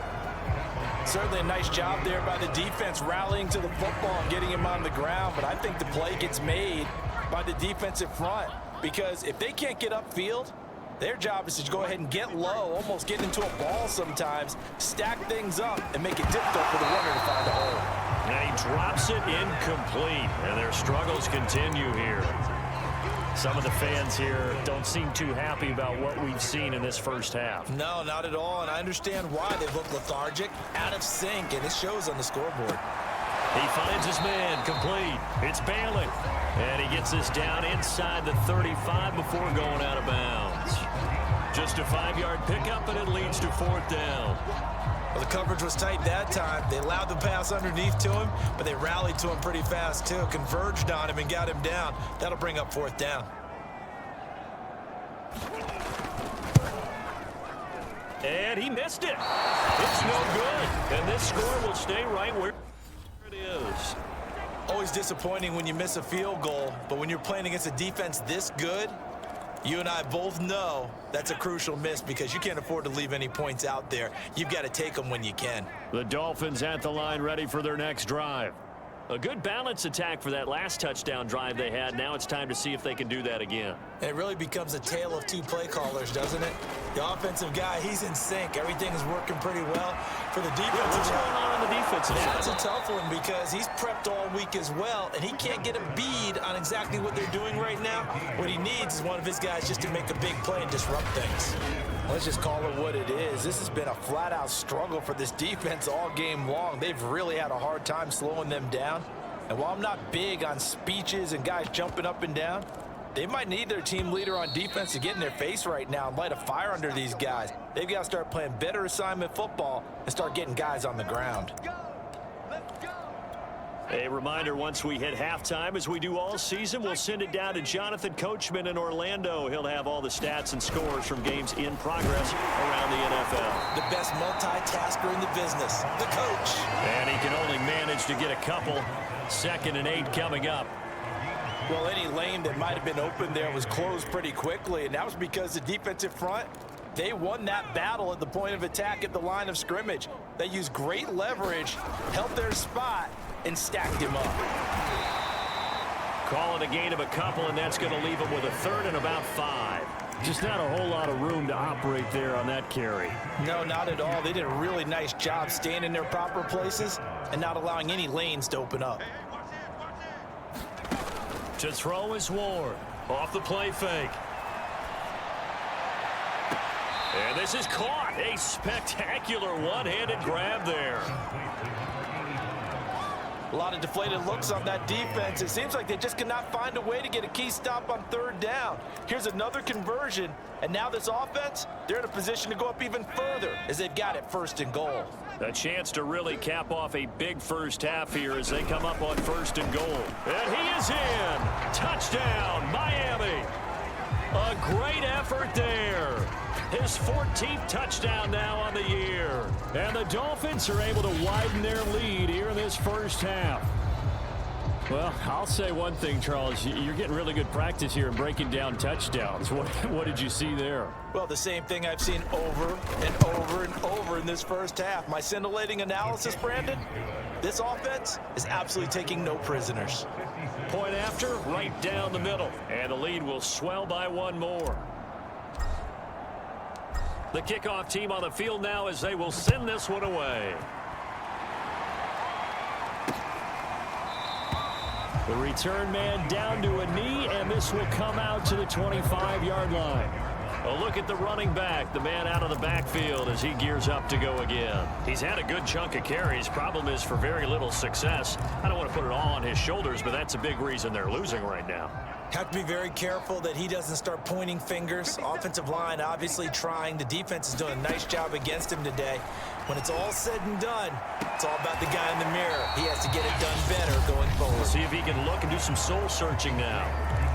Certainly a nice job there by the defense rallying to the football and getting him on the ground, but I think the play gets made by the defensive front because if they can't get upfield, their job is to go ahead and get low, almost get into a ball sometimes, stack things up, and make it difficult for the runner to find a hole. And he drops it incomplete, and their struggles continue here. Some of the fans here don't seem too happy about what we've seen in this first half. No, not at all, and I understand why. They look lethargic, out of sync, and it shows on the scoreboard. He finds his man, complete. It's Bailey, and he gets this down inside the 35 before going out of bounds. Just a 5-yard pickup, and it leads to 4th down. Well, the coverage was tight that time. They allowed the pass underneath to him, but they rallied to him pretty fast, too. Converged on him and got him down. That'll bring up 4th down. And he missed it. It's no good. And this score will stay right where it is. Always disappointing when you miss a field goal, but when you're playing against a defense this good, you and I both know that's a crucial miss because you can't afford to leave any points out there. You've got to take them when you can. The Dolphins at the line, ready for their next drive. A good balance attack for that last touchdown drive they had. Now it's time to see if they can do that again. It really becomes a tale of two play callers, doesn't it? The offensive guy, he's in sync. Everything is working pretty well. For the defensive What's going on the defensive side? That's a tough one because he's prepped all week as well, and he can't get a bead on exactly what they're doing right now. What he needs is one of his guys just to make a big play and disrupt things. Let's just call it what it is. This has been a flat-out struggle for this defense all game long. They've really had a hard time slowing them down. And while I'm not big on speeches and guys jumping up and down, they might need their team leader on defense to get in their face right now and light a fire under these guys. They've got to start playing better assignment football and start getting guys on the ground. A reminder, once we hit halftime, as we do all season, we'll send it down to Jonathan Coachman in Orlando. He'll have all the stats and scores from games in progress around the NFL. The best multitasker in the business, the coach. And he can only manage to get a couple. 2nd and 8 coming up. Well, any lane that might have been open there was closed pretty quickly, and that was because the defensive front, they won that battle at the point of attack at the line of scrimmage. They used great leverage, held their spot, and stacked him up. Call it a gain of a couple, and that's going to leave him with a 3rd and about 5. Just not a whole lot of room to operate there on that carry. No, not at all. They did a really nice job staying in their proper places and not allowing any lanes to open up. To throw is Ward. Off the play fake. And this is caught. A spectacular one-handed grab there. A lot of deflated looks on that defense. It seems like they just cannot find a way to get a key stop on 3rd down. Here's another conversion, and now this offense, they're in a position to go up even further as they've got it 1st and goal. A chance to really cap off a big first half here as they come up on 1st and goal. And he is in. Touchdown, Miami. A great effort there. His 14th touchdown now on the year. And the Dolphins are able to widen their lead here in this first half. Well, I'll say one thing, Charles. You're getting really good practice here in breaking down touchdowns. What did you see there? Well, the same thing I've seen over and over and over in this first half. My scintillating analysis, Brandon, this offense is absolutely taking no prisoners. Point after, right down the middle. And the lead will swell by one more. The kickoff team on the field now as they will send this one away. The return man down to a knee, and this will come out to the 25-yard line. A look at the running back, the man out of the backfield as he gears up to go again. He's had a good chunk of carries. Problem is for very little success. I don't want to put it all on his shoulders, but that's a big reason they're losing right now. Have to be very careful that he doesn't start pointing fingers. Offensive line obviously trying. The defense is doing a nice job against him today. When it's all said and done, it's all about the guy in the mirror. He has to get it done better going forward. We'll see if he can look and do some soul searching now.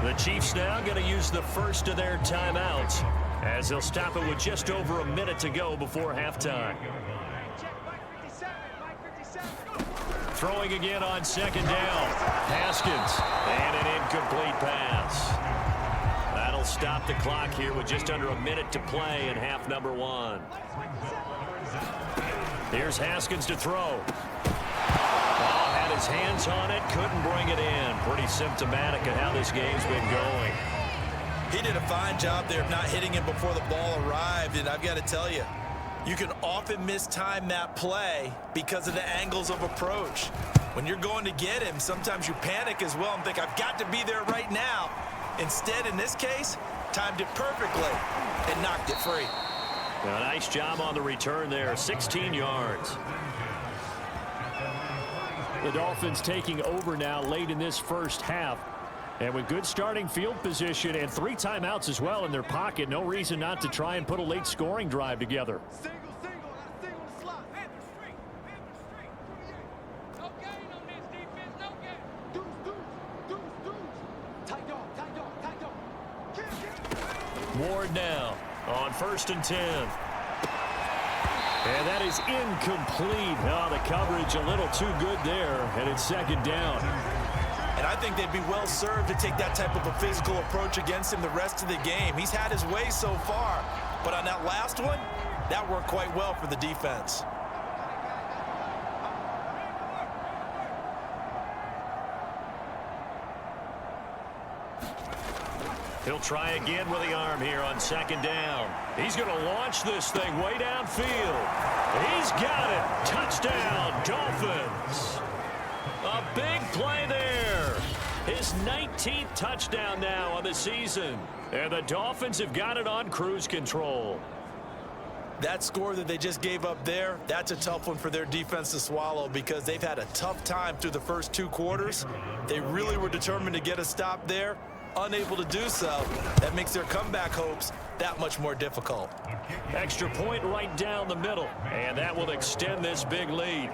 The Chiefs now going to use the first of their timeouts as they'll stop it with just over a minute to go before halftime. Throwing again on 2nd down. Haskins. And an incomplete pass. That'll stop the clock here with just under a minute to play in half number 1. Here's Haskins to throw. Oh, had his hands on it, couldn't bring it in. Pretty symptomatic of how this game's been going. He did a fine job there of not hitting him before the ball arrived, and I've got to tell you, you can often mistime that play because of the angles of approach. When you're going to get him, sometimes you panic as well and think, I've got to be there right now. Instead, in this case, timed it perfectly and knocked it free. A nice job on the return there, 16 yards. The Dolphins taking over now late in this first half. And with good starting field position and 3 timeouts as well in their pocket, no reason not to try and put a late scoring drive together. Single, single slot. Man the street. No gain on this defense, no gain. Deuce. Tight dog. Ward now on 1st and 10. And that is incomplete. Oh, the coverage a little too good there, and it's 2nd down. And I think they'd be well served to take that type of a physical approach against him the rest of the game. He's had his way so far, but on that last one, that worked quite well for the defense. He'll try again with the arm here on 2nd down. He's going to launch this thing way downfield. He's got it. Touchdown, Dolphins. A big play there. His 19th touchdown now on the season. And the Dolphins have got it on cruise control. That score that they just gave up there, that's a tough one for their defense to swallow because they've had a tough time through the first 2 quarters. They really were determined to get a stop there. Unable to do so. That makes their comeback hopes that much more difficult. Extra point right down the middle. And that will extend this big lead.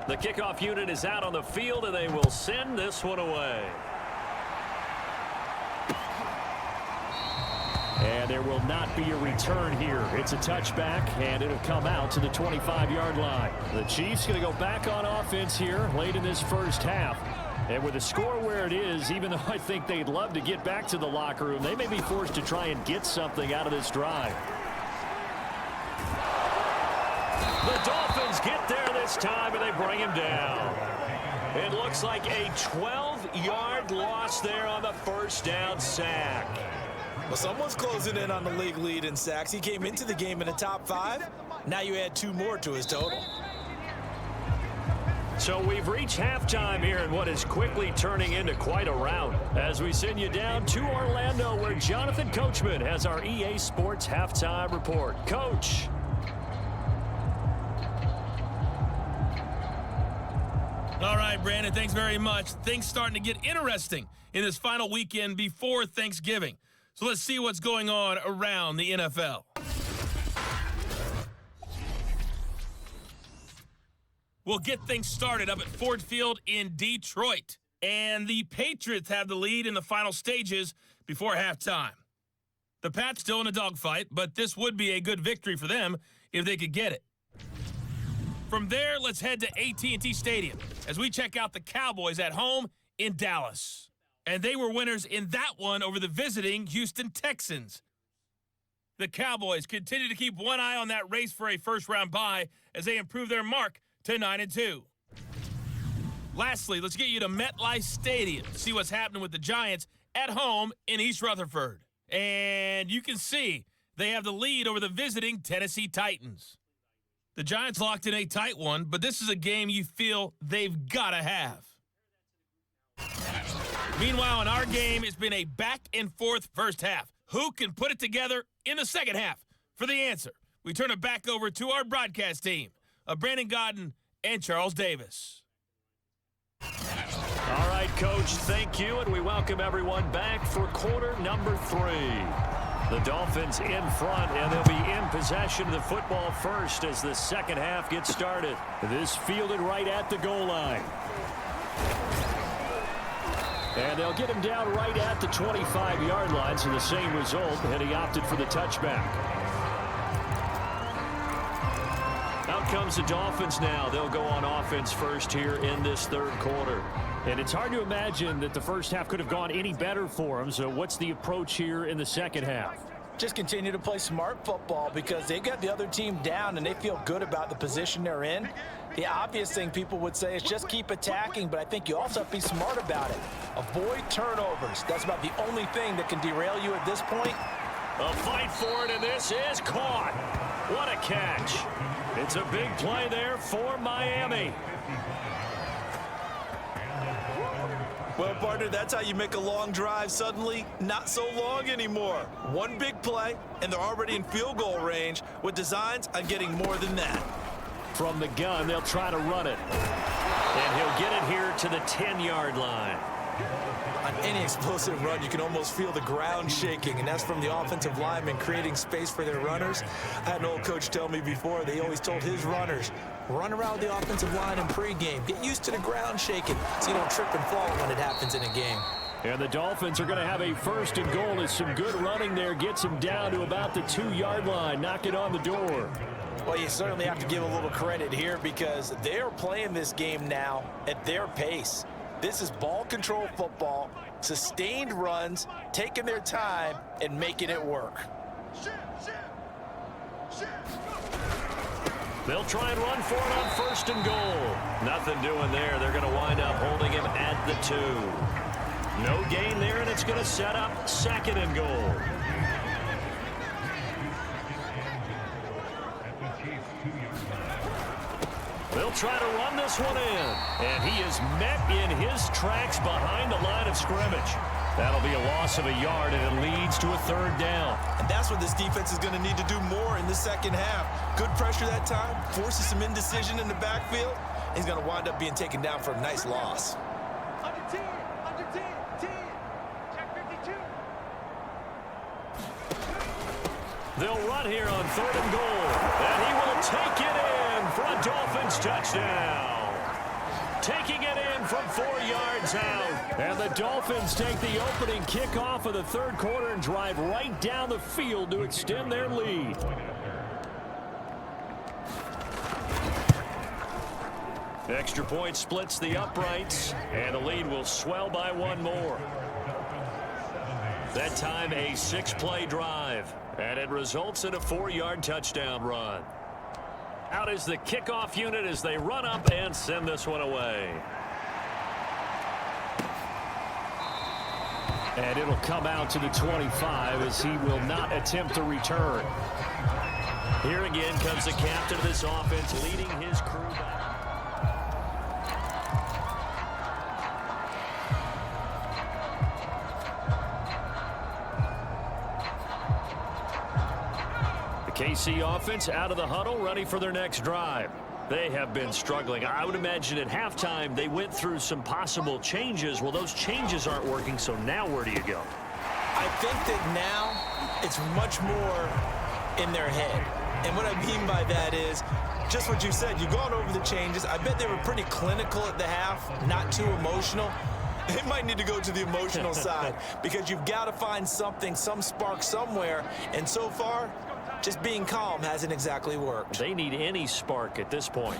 The kickoff unit is out on the field, and they will send this one away. And there will not be a return here. It's a touchback, and it'll come out to the 25-yard line. The Chiefs going to go back on offense here late in this first half. And with the score where it is, even though I think they'd love to get back to the locker room, they may be forced to try and get something out of this drive. The Dolphins get there this time, and they bring him down. It looks like a 12-yard loss there on the first down sack. Well, someone's closing in on the league lead in sacks. He came into the game in the top 5. Now you add 2 more to his total. So we've reached halftime here in what is quickly turning into quite a rout as we send you down to Orlando where Jonathan Coachman has our EA Sports halftime report. Coach. All right, Brandon, thanks very much. Things starting to get interesting in this final weekend before Thanksgiving. So let's see what's going on around the NFL. We'll get things started up at Ford Field in Detroit. And the Patriots have the lead in the final stages before halftime. The Pats still in a dogfight, but this would be a good victory for them if they could get it. From there, let's head to AT&T Stadium as we check out the Cowboys at home in Dallas. And they were winners in that one over the visiting Houston Texans. The Cowboys continue to keep one eye on that race for a first-round bye as they improve their mark to 9-2. Lastly, let's get you to MetLife Stadium to see what's happening with the Giants at home in East Rutherford. And you can see they have the lead over the visiting Tennessee Titans. The Giants locked in a tight one, but this is a game you feel they've got to have. Meanwhile, in our game, it's been a back-and-forth first half. Who can put it together in the second half? For the answer, we turn it back over to our broadcast team of Brandon Godden and Charles Davis. All right, Coach, thank you, and we welcome everyone back for quarter number 3. The Dolphins in front, and they'll be in possession of the football first as the second half gets started. This fielded right at the goal line. And they'll get him down right at the 25-yard line, so the same result, and he opted for the touchback. Out comes the Dolphins now. They'll go on offense first here in this third quarter. And it's hard to imagine that the first half could have gone any better for them, so what's the approach here in the second half? Just continue to play smart football because they got the other team down and they feel good about the position they're in. The obvious thing people would say is just keep attacking, but I think you also have to be smart about it. Avoid turnovers. That's about the only thing that can derail you at this point. A fight for it, and this is caught. What a catch. It's a big play there for Miami. Well, partner, that's how you make a long drive suddenly not so long anymore. One big play, and they're already in field goal range with designs on getting more than that. From the gun, they'll try to run it. And he'll get it here to the 10-yard line. On any explosive run, you can almost feel the ground shaking, and that's from the offensive linemen creating space for their runners. I had an old coach tell me before, they always told his runners, Run around the offensive line in pregame. Get used to the ground shaking so you don't trip and fall when it happens in a game. And the Dolphins are going to have a 1st and goal as some good running there gets them down to about the 2-yard line. Knock it on the door. Well, you certainly have to give a little credit here because they're playing this game now at their pace. This is ball control football, sustained runs, taking their time, and making it work. They'll try and run for it on 1st and goal. Nothing doing there. They're going to wind up holding him at the 2. No gain there, and it's going to set up 2nd and goal. They'll try to run this one in, and he is met in his tracks behind the line of scrimmage. That'll be a loss of a yard, and it leads to a 3rd down. And that's what this defense is going to need to do more in the second half. Good pressure that time, forces some indecision in the backfield. He's going to wind up being taken down for a nice loss. Under 10, 10. Check 52. They'll run here on 3rd and goal, and he will take it in for a Dolphins touchdown. Taking it in from 4 yards out. And the Dolphins take the opening kickoff of the 3rd quarter and drive right down the field to extend their lead. Extra point splits the uprights, and the lead will swell by 1 more. That time a 6-play drive, and it results in a 4-yard touchdown run. Out is the kickoff unit as they run up and send this one away. And it'll come out to the 25 as he will not attempt to return. Here again comes the captain of this offense leading his crew back. KC offense out of the huddle, ready for their next drive. They have been struggling. I would imagine at halftime they went through some possible changes. Well, those changes aren't working, so now where do you go? I think that now it's much more in their head. And what I mean by that is just what you said. You've gone over the changes. I bet they were pretty clinical at the half, not too emotional. They might need to go to the emotional side because you've got to find something, some spark somewhere. And so far, just being calm hasn't exactly worked. They need any spark at this point.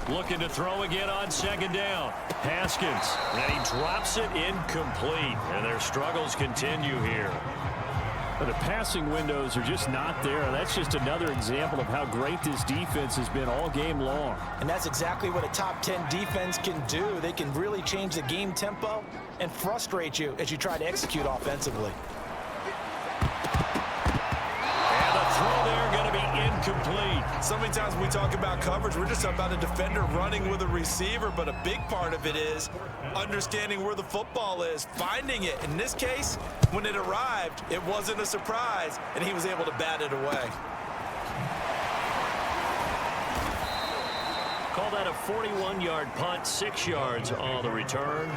Looking to throw again on 2nd down. Haskins, and he drops it incomplete. And their struggles continue here. But the passing windows are just not there. That's just another example of how great this defense has been all game long. And that's exactly what a top 10 defense can do. They can really change the game tempo and frustrate you as you try to execute offensively. Throw there going to be incomplete. So many times when we talk about coverage, we're just talking about a defender running with a receiver, but a big part of it is understanding where the football is, finding it. In this case, when it arrived, it wasn't a surprise, and he was able to bat it away. Call that a 41-yard punt, 6 yards on the return.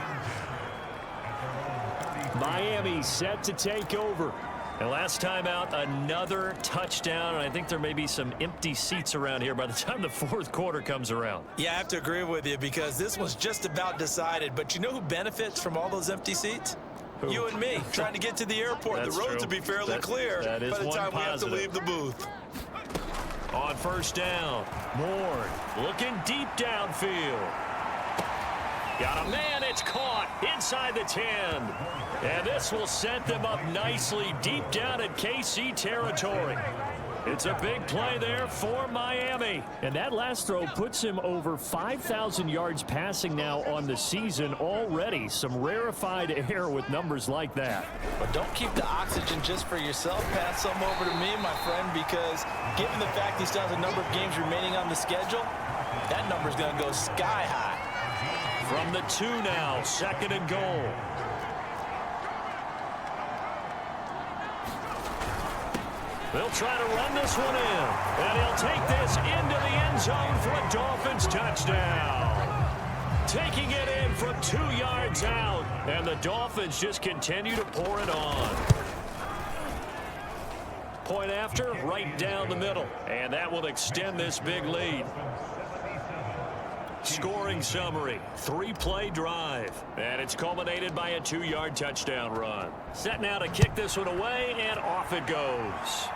Miami set to take over. And last time out, another touchdown, and I think there may be some empty seats around here by the time the 4th quarter comes around. Yeah, I have to agree with you because this was just about decided. But you know who benefits from all those empty seats? Who? You and me, trying to get to the airport. That's the roads true. will be fairly clear that is by the one time we have to positive. leave the booth. On 1st down, Moore looking deep downfield. Got a man, it's caught inside the 10. And this will set them up nicely deep down in KC territory. It's a big play there for Miami. And that last throw puts him over 5,000 yards passing now on the season already. Some rarefied air with numbers like that. But don't keep the oxygen just for yourself. Pass some over to me, my friend, because given the fact he still has a number of games remaining on the schedule, that number's going to go sky high. From the 2 now, 2nd and goal. They'll try to run this one in, and he'll take this into the end zone for a Dolphins touchdown. Taking it in from 2 yards out, and the Dolphins just continue to pour it on. Point after, right down the middle, and that will extend this big lead. Scoring summary, 3-play drive. And it's culminated by a 2-yard touchdown run. Set now to kick this one away, and off it goes.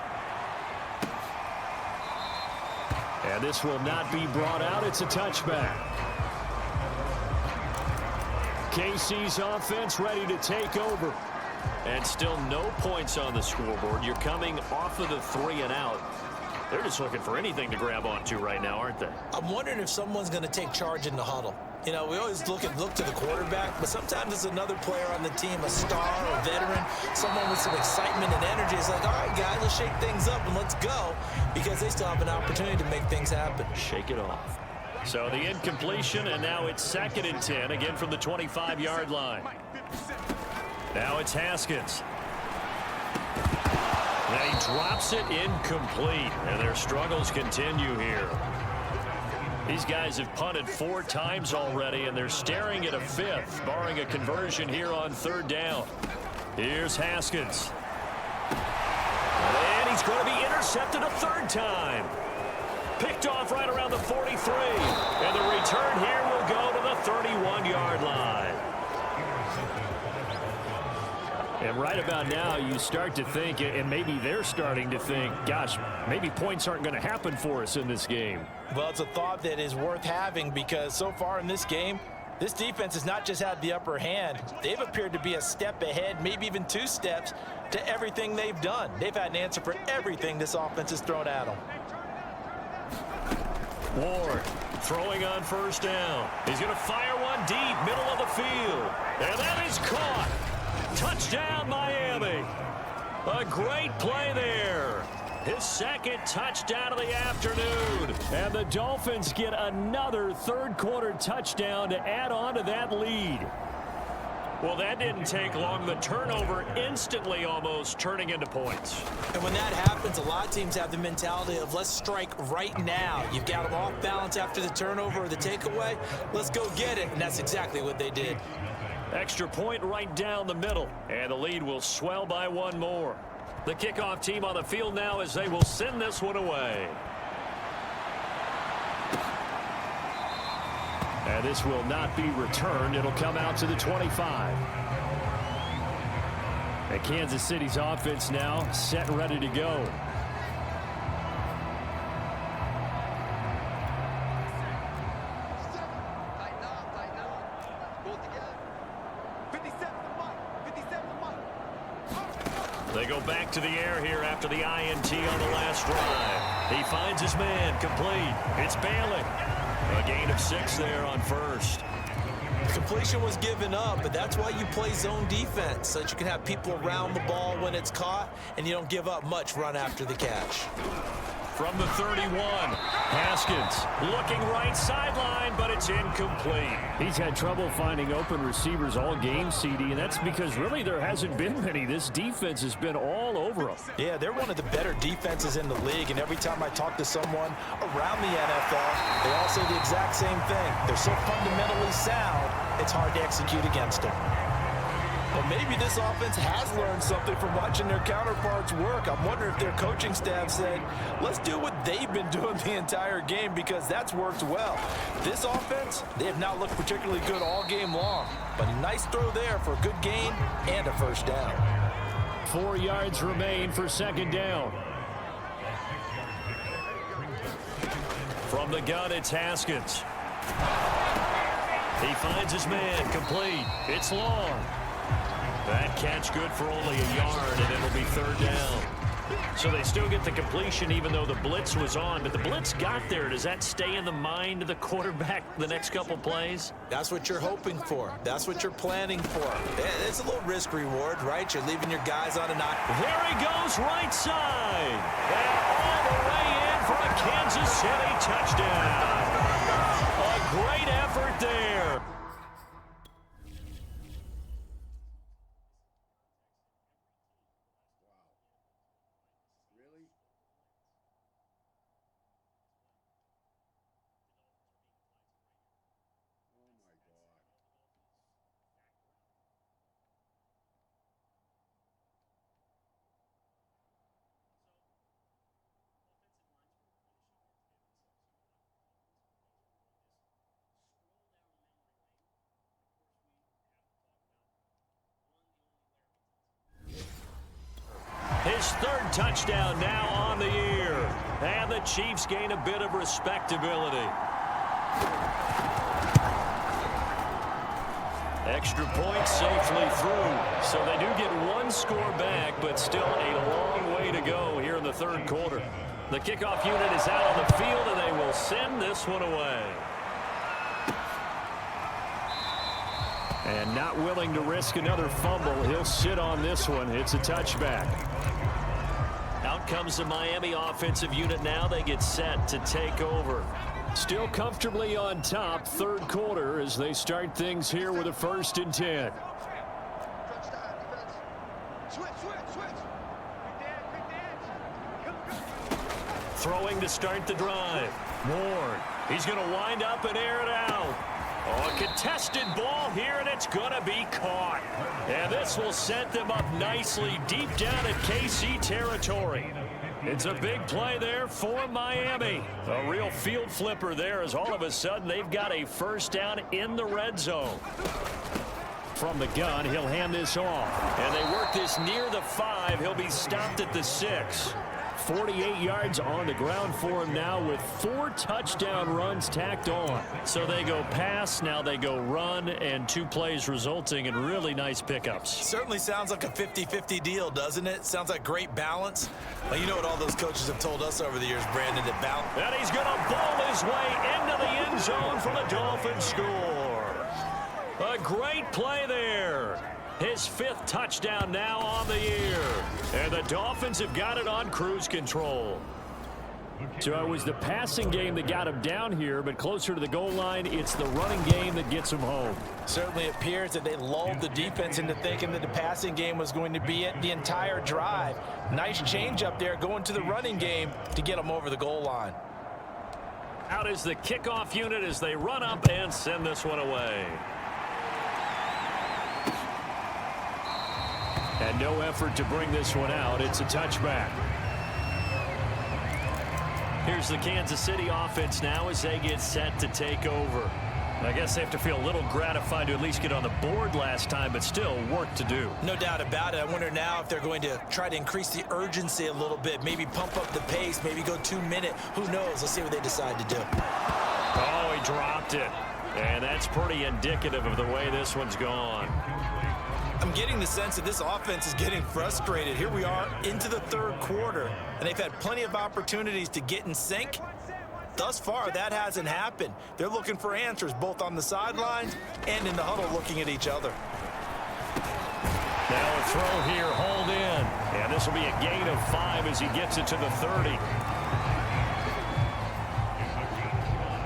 And this will not be brought out. It's a touchback. KC's offense ready to take over. And still no points on the scoreboard. You're coming off of the 3 and out. They're just looking for anything to grab onto right now, aren't they? I'm wondering if someone's going to take charge in the huddle. You know, we always look to the quarterback, but sometimes it's another player on the team, a star or a veteran, someone with some excitement and energy. It's like, all right, guys, let's shake things up and let's go, because they still have an opportunity to make things happen. Shake it off. So the incompletion, and now it's 2nd and 10, again from the 25-yard line. Now it's Haskins. And he drops it incomplete, and their struggles continue here. These guys have punted 4 times already, and they're staring at a 5th, barring a conversion here on 3rd down. Here's Haskins. And he's going to be intercepted a 3rd time. Picked off right around the 43. And the return here will go to the 31-yard line. And right about now, you start to think, and maybe they're starting to think, gosh, maybe points aren't going to happen for us in this game. Well, it's a thought that is worth having, because so far in this game, this defense has not just had the upper hand. They've appeared to be a step ahead, maybe even 2 steps, to everything they've done. They've had an answer for everything this offense has thrown at them. Ward throwing on 1st down. He's going to fire one deep, middle of the field. And that is caught. Touchdown, Miami. A great play there. His 2nd touchdown of the afternoon. And the Dolphins get another 3rd-quarter touchdown to add on to that lead. Well, that didn't take long. The turnover instantly almost turning into points. And when that happens, a lot of teams have the mentality of let's strike right now. You've got them off balance after the turnover or the takeaway. Let's go get it. And that's exactly what they did. Extra point right down the middle, and the lead will swell by 1 more. The kickoff team on the field now as they will send this one away. And this will not be returned. It'll come out to the 25. And Kansas City's offense now set and ready to go. They go back to the air here after the INT on the last drive. He finds his man, complete. It's Bailey. A gain of 6 there on 1st. Completion was given up, but that's why you play zone defense, so that you can have people around the ball when it's caught, and you don't give up much run after the catch. From the 31, Haskins looking right sideline, but it's incomplete. He's had trouble finding open receivers all game, CD, and that's because really there hasn't been many. This defense has been all over them. Yeah, they're one of the better defenses in the league, and every time I talk to someone around the NFL, they all say the exact same thing. They're so fundamentally sound, it's hard to execute against them. Well, maybe this offense has learned something from watching their counterparts work. I'm wondering if their coaching staff said, let's do what they've been doing the entire game, because that's worked well. This offense, they have not looked particularly good all game long, but a nice throw there for a good gain and a 1st down. 4 yards remain for 2nd down. From the gun, it's Haskins. He finds his man, complete. It's long. That catch good for only a yard, and it'll be 3rd down. So they still get the completion even though the blitz was on, but the blitz got there. Does that stay in the mind of the quarterback the next couple plays? That's what you're hoping for. That's what you're planning for. It's a little risk reward, right? You're leaving your guys on a knock. There he goes, right side. And all the way in for a Kansas City touchdown. A great effort there. third touchdown now on the year. And the Chiefs gain a bit of respectability. Extra point safely through. So they do get one score back, but still a long way to go here in the third quarter. The kickoff unit is out on the field, and they will send this one away. And not willing to risk another fumble, he'll sit on this one. It's a touchback. Out comes the Miami offensive unit now. They get set to take over. Still comfortably on top, third quarter, as they start things here with a 1st and 10. Throwing to start the drive. Ward. He's going to wind up and air it out. Oh, a contested ball here, and it's going to be caught. And this will set them up nicely deep down at KC territory. It's a big play there for Miami. A real field flipper there, as all of a sudden they've got a first down in the red zone. From the gun, he'll hand this off. And they work this near the 5. He'll be stopped at the 6. 48 yards on the ground for him now with 4 touchdown runs tacked on. So they go pass, now they go run, and 2 plays resulting in really nice pickups. Certainly sounds like a 50-50 deal, doesn't it? Sounds like great balance. Well, you know what all those coaches have told us over the years, Brandon, that balance. And he's going to bowl his way into the end zone for the Dolphins score. A great play there. His 5th touchdown now on the year. And the Dolphins have got it on cruise control. So it was the passing game that got him down here, but closer to the goal line, it's the running game that gets him home. Certainly appears that they lulled the defense into thinking that the passing game was going to be it the entire drive. Nice change up there going to the running game to get them over the goal line. Out is the kickoff unit as they run up and send this one away. And no effort to bring this one out. It's a touchback. Here's the Kansas City offense now as they get set to take over. I guess they have to feel a little gratified to at least get on the board last time, but still work to do. No doubt about it. I wonder now if they're going to try to increase the urgency a little bit, maybe pump up the pace, maybe go 2-minute. Who knows? Let's see what they decide to do. Oh, he dropped it. And that's pretty indicative of the way this one's gone. I'm getting the sense that this offense is getting frustrated. Here we are into the third quarter, and they've had plenty of opportunities to get in sync. Thus far, that hasn't happened. They're looking for answers both on the sidelines and in the huddle looking at each other. Now a throw here, hauled in. And this will be a gain of 5 as he gets it to the 30.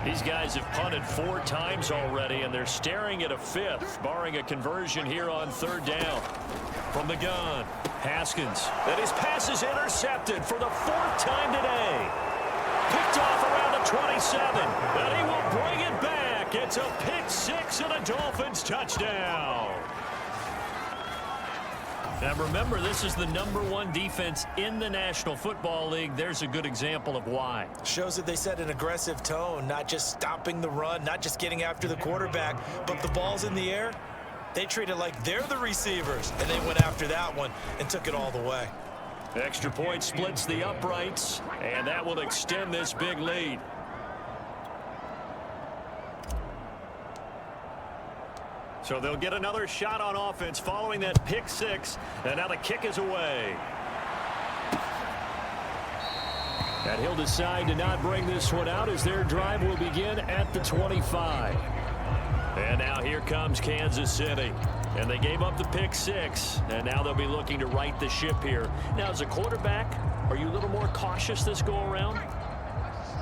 These guys have punted 4 times already, and they're staring at a 5th, barring a conversion here on 3rd down. From the gun, Haskins. And his pass is intercepted for the 4th time today. Picked off around the 27, and he will bring it back. It's a pick 6 and a Dolphins touchdown. Now remember, this is the #1 defense in the National Football League. There's a good example of why. Shows that they set an aggressive tone, not just stopping the run, not just getting after the quarterback, but the ball's in the air. They treat it like they're the receivers, and they went after that one and took it all the way. Extra point splits the uprights, and that will extend this big lead. So they'll get another shot on offense following that pick 6, and now the kick is away. And he'll decide to not bring this one out as their drive will begin at the 25. And now here comes Kansas City. And they gave up the pick 6, and now they'll be looking to right the ship here. Now, as a quarterback, are you a little more cautious this go-around?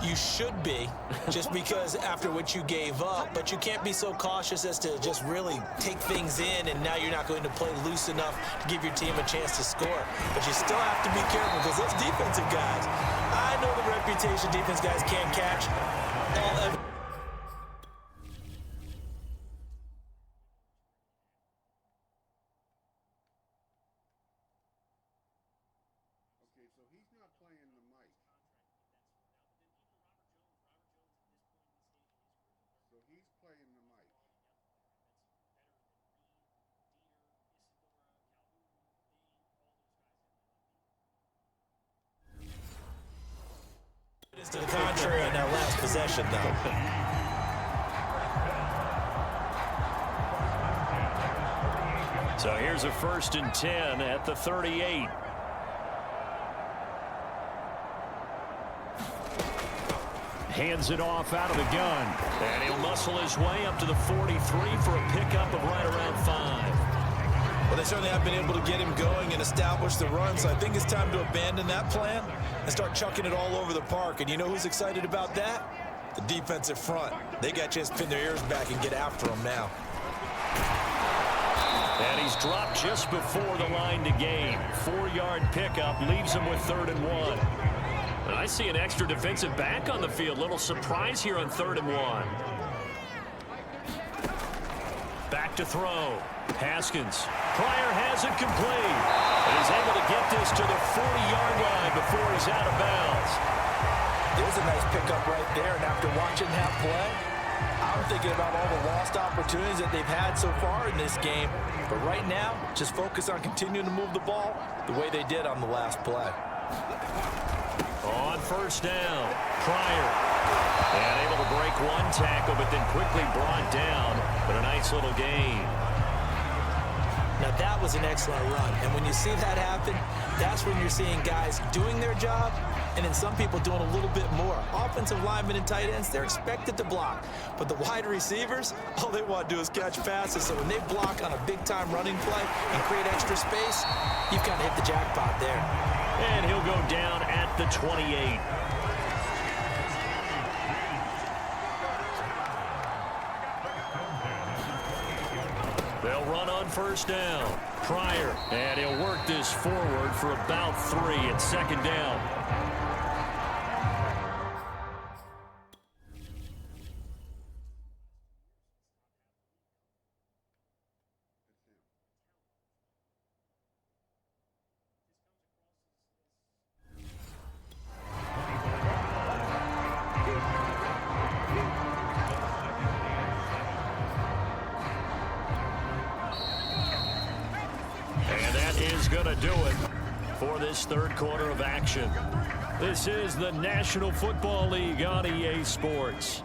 You should be, just because after what you gave up, but you can't be so cautious as to just really take things in, and now you're not going to play loose enough to give your team a chance to score. But you still have to be careful because those defensive guys, I know the reputation defense guys can't catch all. To the contrary in that last possession, though. So here's a 1st and 10 at the 38. Hands it off out of the gun. And he'll muscle his way up to the 43 for a pickup of right around 5. Well, they certainly have been able to get him going and establish the run, so I think it's time to abandon that plan and start chucking it all over the park. And you know who's excited about that? The defensive front. They got a chance to pin their ears back and get after him now. And he's dropped just before the line to gain. 4-yard pickup leaves him with 3rd and 1. And I see an extra defensive back on the field. Little surprise here on 3rd and 1. Back to throw. Haskins. Pryor has it complete. And he's able to get this to the 40-yard line before he's out of bounds. There's a nice pickup right there, and after watching that play, I'm thinking about all the lost opportunities that they've had so far in this game. But right now, just focus on continuing to move the ball the way they did on the last play. On 1st down, Pryor. And able to break one tackle, but then quickly brought down. But a nice little gain. Now, that was an excellent run. And when you see that happen, that's when you're seeing guys doing their job and then some people doing a little bit more. Offensive linemen and tight ends, they're expected to block. But the wide receivers, all they want to do is catch passes. So when they block on a big-time running play and create extra space, you've kind of hit the jackpot there. And he'll go down at the 28. They'll run on 1st down. Pryor. And he'll work this forward for about 3 at 2nd down. Going to do it for this 3rd quarter of action. This is the National Football League on EA Sports.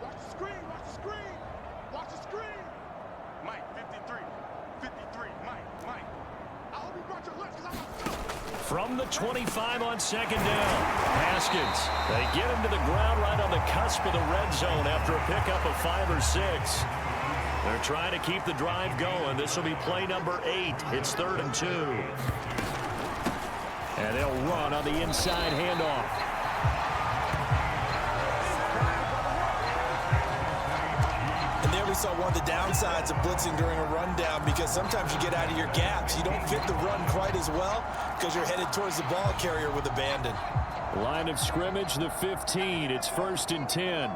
Watch the screen, watch the screen, watch the screen. Mike, 53, 53, Mike. I hope you brought your lunch because I'm going to From the 25 on 2nd down, Haskins. They get him to the ground right on the cusp of the red zone after a pickup of 5 or 6. They're trying to keep the drive going. This will be play number 8. It's 3rd and 2. And they'll run on the inside handoff. And there we saw one of the downsides of blitzing during a rundown, because sometimes you get out of your gaps. You don't fit the run quite as well because you're headed towards the ball carrier with abandon. Line of scrimmage, the 15. It's 1st and 10.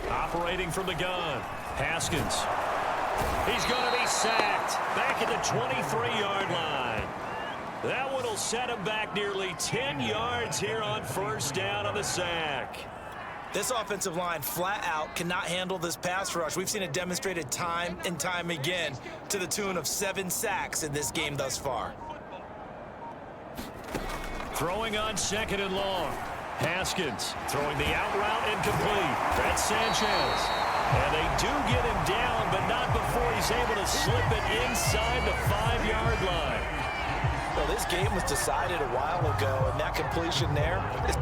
Operating from the gun, Haskins. He's going to be sacked back at the 23-yard line. That one will set him back nearly 10 yards here on 1st down on the sack. This offensive line flat out cannot handle this pass rush. We've seen it demonstrated time and time again to the tune of 7 sacks in this game thus far. Throwing on 2nd and long. Haskins throwing the out route incomplete. That's Sanchez. And they do get him down, but not before he's able to slip it inside the 5-yard line. Well, this game was decided a while ago, and that completion there is...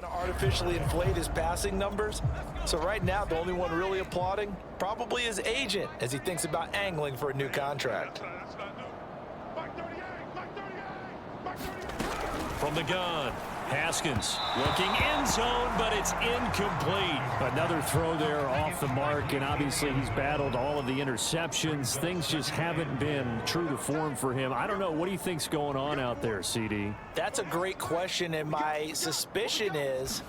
to artificially inflate his passing numbers. So right now, the only one really applauding probably his agent as he thinks about angling for a new contract. From the gun, Haskins looking end zone, but it's incomplete. Another throw there off the mark, and obviously he's battled all of the interceptions. Things just haven't been true to form for him. I don't know. What do you think's going on out there, CD? That's a great question, and my suspicion is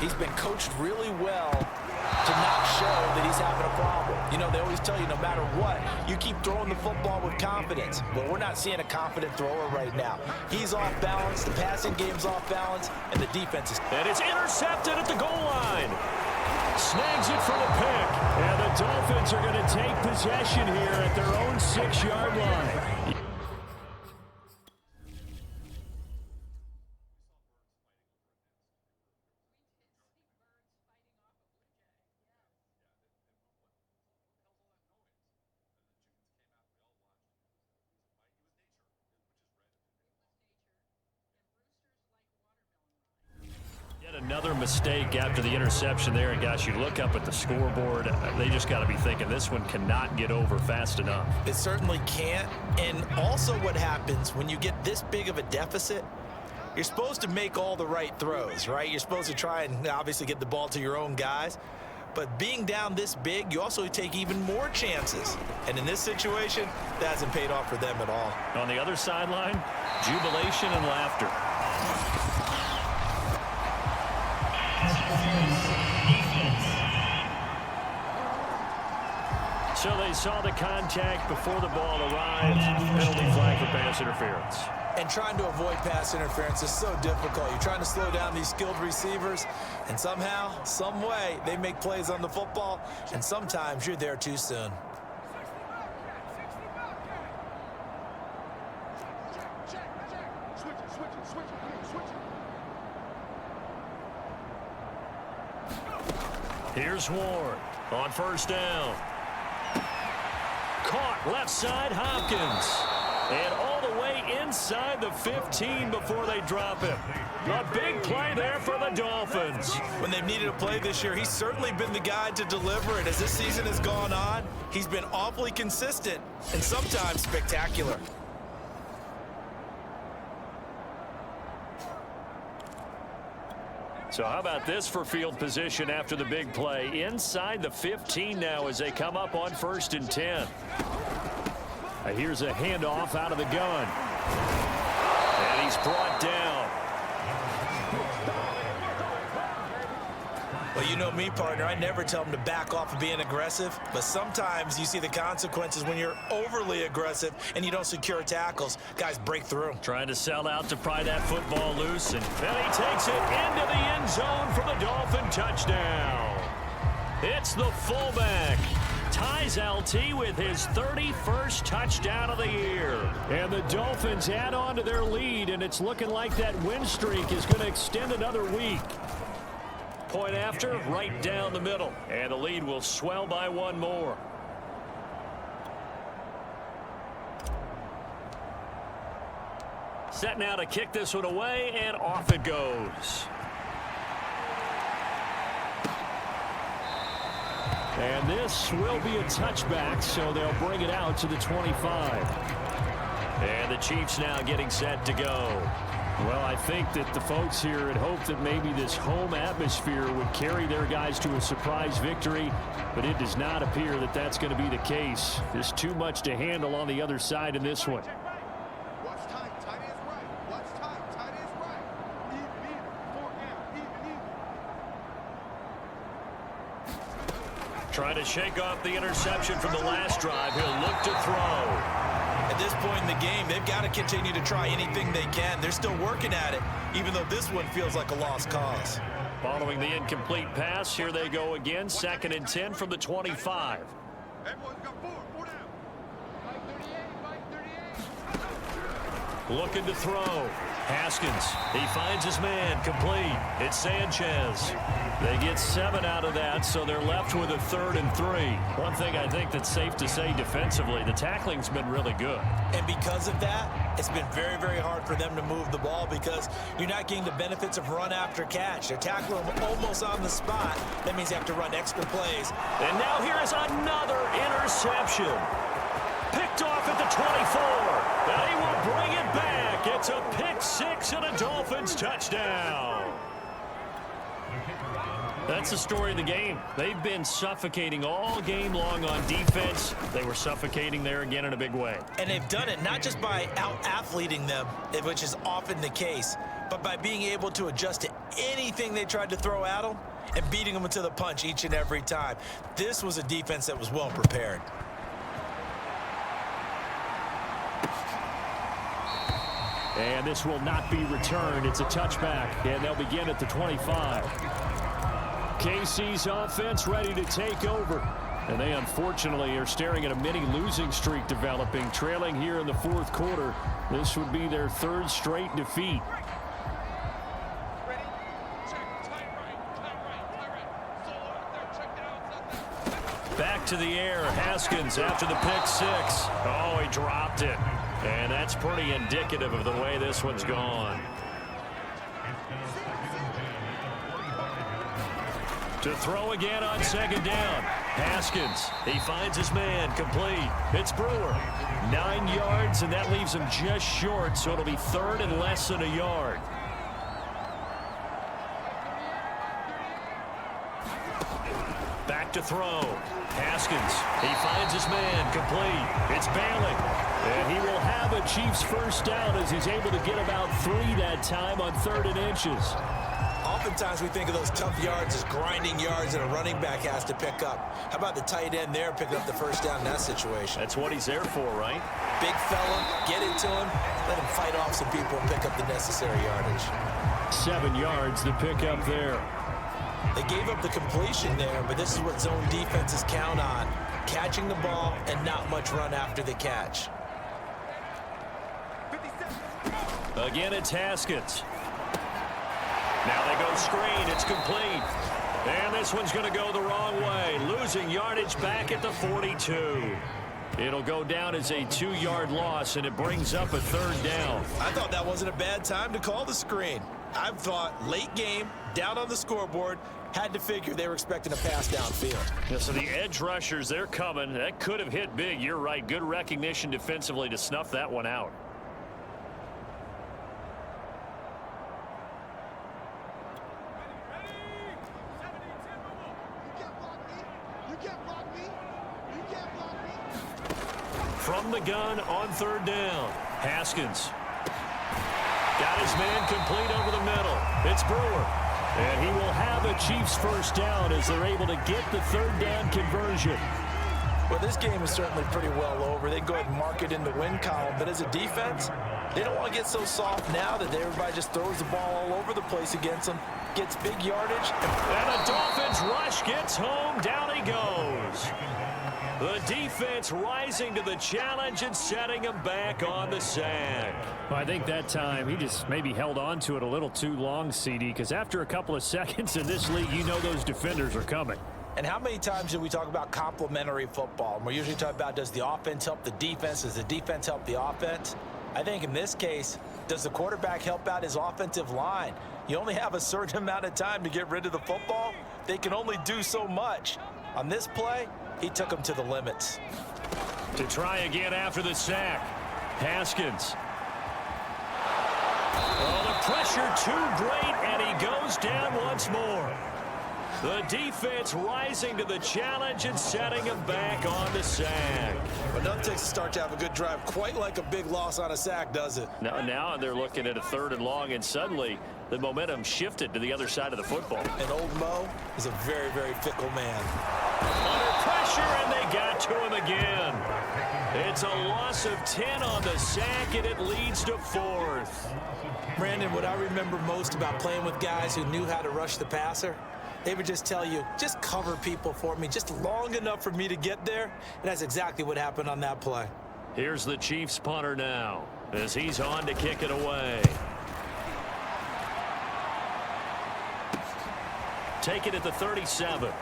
he's been coached really well to not show that he's having a problem. You know, they always tell you no matter what, you keep throwing the football with confidence. But we're not seeing a confident thrower right now. He's off balance, the passing game's off balance, and the defense is... And it's intercepted at the goal line. Snags it for the pick. And the Dolphins are going to take possession here at their own 6-yard line. Another mistake after the interception there, and gosh, you look up at the scoreboard, they just got to be thinking this one cannot get over fast enough. It certainly can't, and also what happens when you get this big of a deficit, you're supposed to make all the right throws, right? You're supposed to try and obviously get the ball to your own guys, but being down this big, you also take even more chances, and in this situation, that hasn't paid off for them at all. On the other sideline, jubilation and laughter. So they saw the contact before the ball arrived. Penalty flag for pass interference. And trying to avoid pass interference is so difficult. You're trying to slow down these skilled receivers, and somehow, some way, they make plays on the football, and sometimes you're there too soon. Here's Ward on first down. Caught left side, Hopkins. And all the way inside the 15 before they drop him. A big play there for the Dolphins. When they've needed a play this year, he's certainly been the guy to deliver it. As this season has gone on, he's been awfully consistent and sometimes spectacular. So how about this for field position after the big play? Inside the 15 now as they come up on 1st and 10. Here's a handoff out of the gun. And he's brought down. Well, you know me, partner. I never tell them to back off of being aggressive, but sometimes you see the consequences when you're overly aggressive and you don't secure tackles. Guys break through. Trying to sell out to pry that football loose, and then he takes it into the end zone for the Dolphin touchdown. It's the fullback. Ties LT with his 31st touchdown of the year. And the Dolphins add on to their lead, and it's looking like that win streak is going to extend another week. Point after, right down the middle. And the lead will swell by one more. Set now to kick this one away, and off it goes. And this will be a touchback, so they'll bring it out to the 25. And the Chiefs now getting set to go. Well, I think that the folks here had hoped that maybe this home atmosphere would carry their guys to a surprise victory, but it does not appear that that's going to be the case. There's too much to handle on the other side in this one. Watch time, tight ends right. Watch time, tight ends right. Even, 4 down, even. Trying to shake off the interception from the last drive. He'll look to throw. At this point in the game, they've got to continue to try anything they can. They're still working at it, even though this one feels like a lost cause. Following the incomplete pass, here they go again. 2nd and 10 from the 25. Everyone's got 4 down. looking to throw. Haskins, he finds his man, complete. It's Sanchez. They get 7 out of that, so they're left with a 3rd and 3. One thing I think that's safe to say defensively, the tackling's been really good. And because of that, it's been very, very hard for them to move the ball because you're not getting the benefits of run after catch. They're tackling them almost on the spot. That means you have to run extra plays. And now here is another interception. Picked off at the 24. And he will bring it back. It's a pick 6 and a Dolphins touchdown. That's the story of the game. They've been suffocating all game long on defense. They were suffocating there again in a big way. And they've done it not just by out-athleting them, which is often the case, but by being able to adjust to anything they tried to throw at them and beating them to the punch each and every time. This was a defense that was well prepared. And this will not be returned. It's a touchback, and they'll begin at the 25. KC's offense ready to take over. And they unfortunately are staring at a mini losing streak developing, trailing here in the 4th quarter. This would be their 3rd straight defeat. Back to the air, Haskins after the pick 6. Oh, he dropped it. And that's pretty indicative of the way this one's gone. To throw again on 2nd down. Haskins, he finds his man, complete. It's Brewer. 9 yards, and that leaves him just short, so it'll be 3rd and less than a yard. Back to throw. Haskins, he finds his man, complete. It's Bailey. And he will have a Chiefs 1st down as he's able to get about 3 that time on 3rd and inches. Oftentimes we think of those tough yards as grinding yards that a running back has to pick up. How about the tight end there picking up the 1st down in that situation? That's what he's there for, right? Big fella, get it to him, let him fight off some people and pick up the necessary yardage. 7 yards to pick up there. They gave up the completion there, but this is what zone defenses count on. Catching the ball and not much run after the catch. Again, it's Haskins. Now they go screen. It's complete. And this one's going to go the wrong way. Losing yardage back at the 42. It'll go down as a 2-yard loss, and it brings up a 3rd down. I thought that wasn't a bad time to call the screen. I thought late game, down on the scoreboard, had to figure they were expecting a pass downfield. Yeah, so the edge rushers, they're coming. That could have hit big. You're right. Good recognition defensively to snuff that one out. From the gun on 3rd down. Haskins. Got his man complete over the middle. It's Brewer. And he will have a Chiefs 1st down as they're able to get the 3rd down conversion. Well, this game is certainly pretty well over. They go ahead and mark it in the win column. But as a defense, they don't want to get so soft now that everybody just throws the ball all over the place against them, gets big yardage. And the Dolphins rush gets home. Down he goes. The defense rising to the challenge and setting him back on the sack. Well, I think that time he just maybe held on to it a little too long, CD, because after a couple of seconds in this league, you know those defenders are coming. And how many times do we talk about complementary football? And we're usually talking about, does the offense help the defense? Does the defense help the offense? I think in this case, does the quarterback help out his offensive line? You only have a certain amount of time to get rid of the football. They can only do so much. On this play, he took them to the limits. To try again after the sack. Haskins. Oh, the pressure too great, and he goes down once more. The defense rising to the challenge and setting him back on the sack. But nothing takes a start to have a good drive quite like a big loss on a sack, does it? Now they're looking at a 3rd and long, and suddenly the momentum shifted to the other side of the football. And old Mo is a very, very fickle man. Under pressure, and they got to him again. It's a loss of 10 on the sack, and it leads to 4th. Brandon, what I remember most about playing with guys who knew how to rush the passer, they would just tell you, just cover people for me, just long enough for me to get there. And that's exactly what happened on that play. Here's the Chiefs punter now. as he's on to kick it away. Take it at the 37.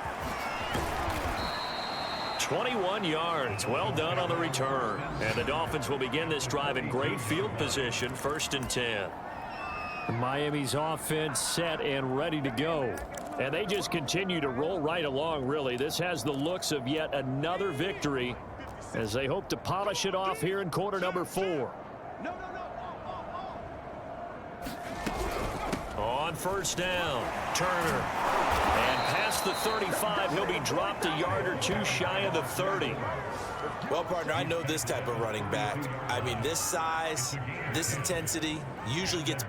21 yards. Well done on the return. And the Dolphins will begin this drive in great field position, 1st and 10. Miami's offense set and ready to go. And they just continue to roll right along, really. This has the looks of yet another victory as they hope to polish it off here in quarter number 4. On 1st down, Turner. And past the 35, he'll be dropped a yard or two shy of the 30. Well, partner, I know this type of running back. I mean, this size, this intensity usually gets...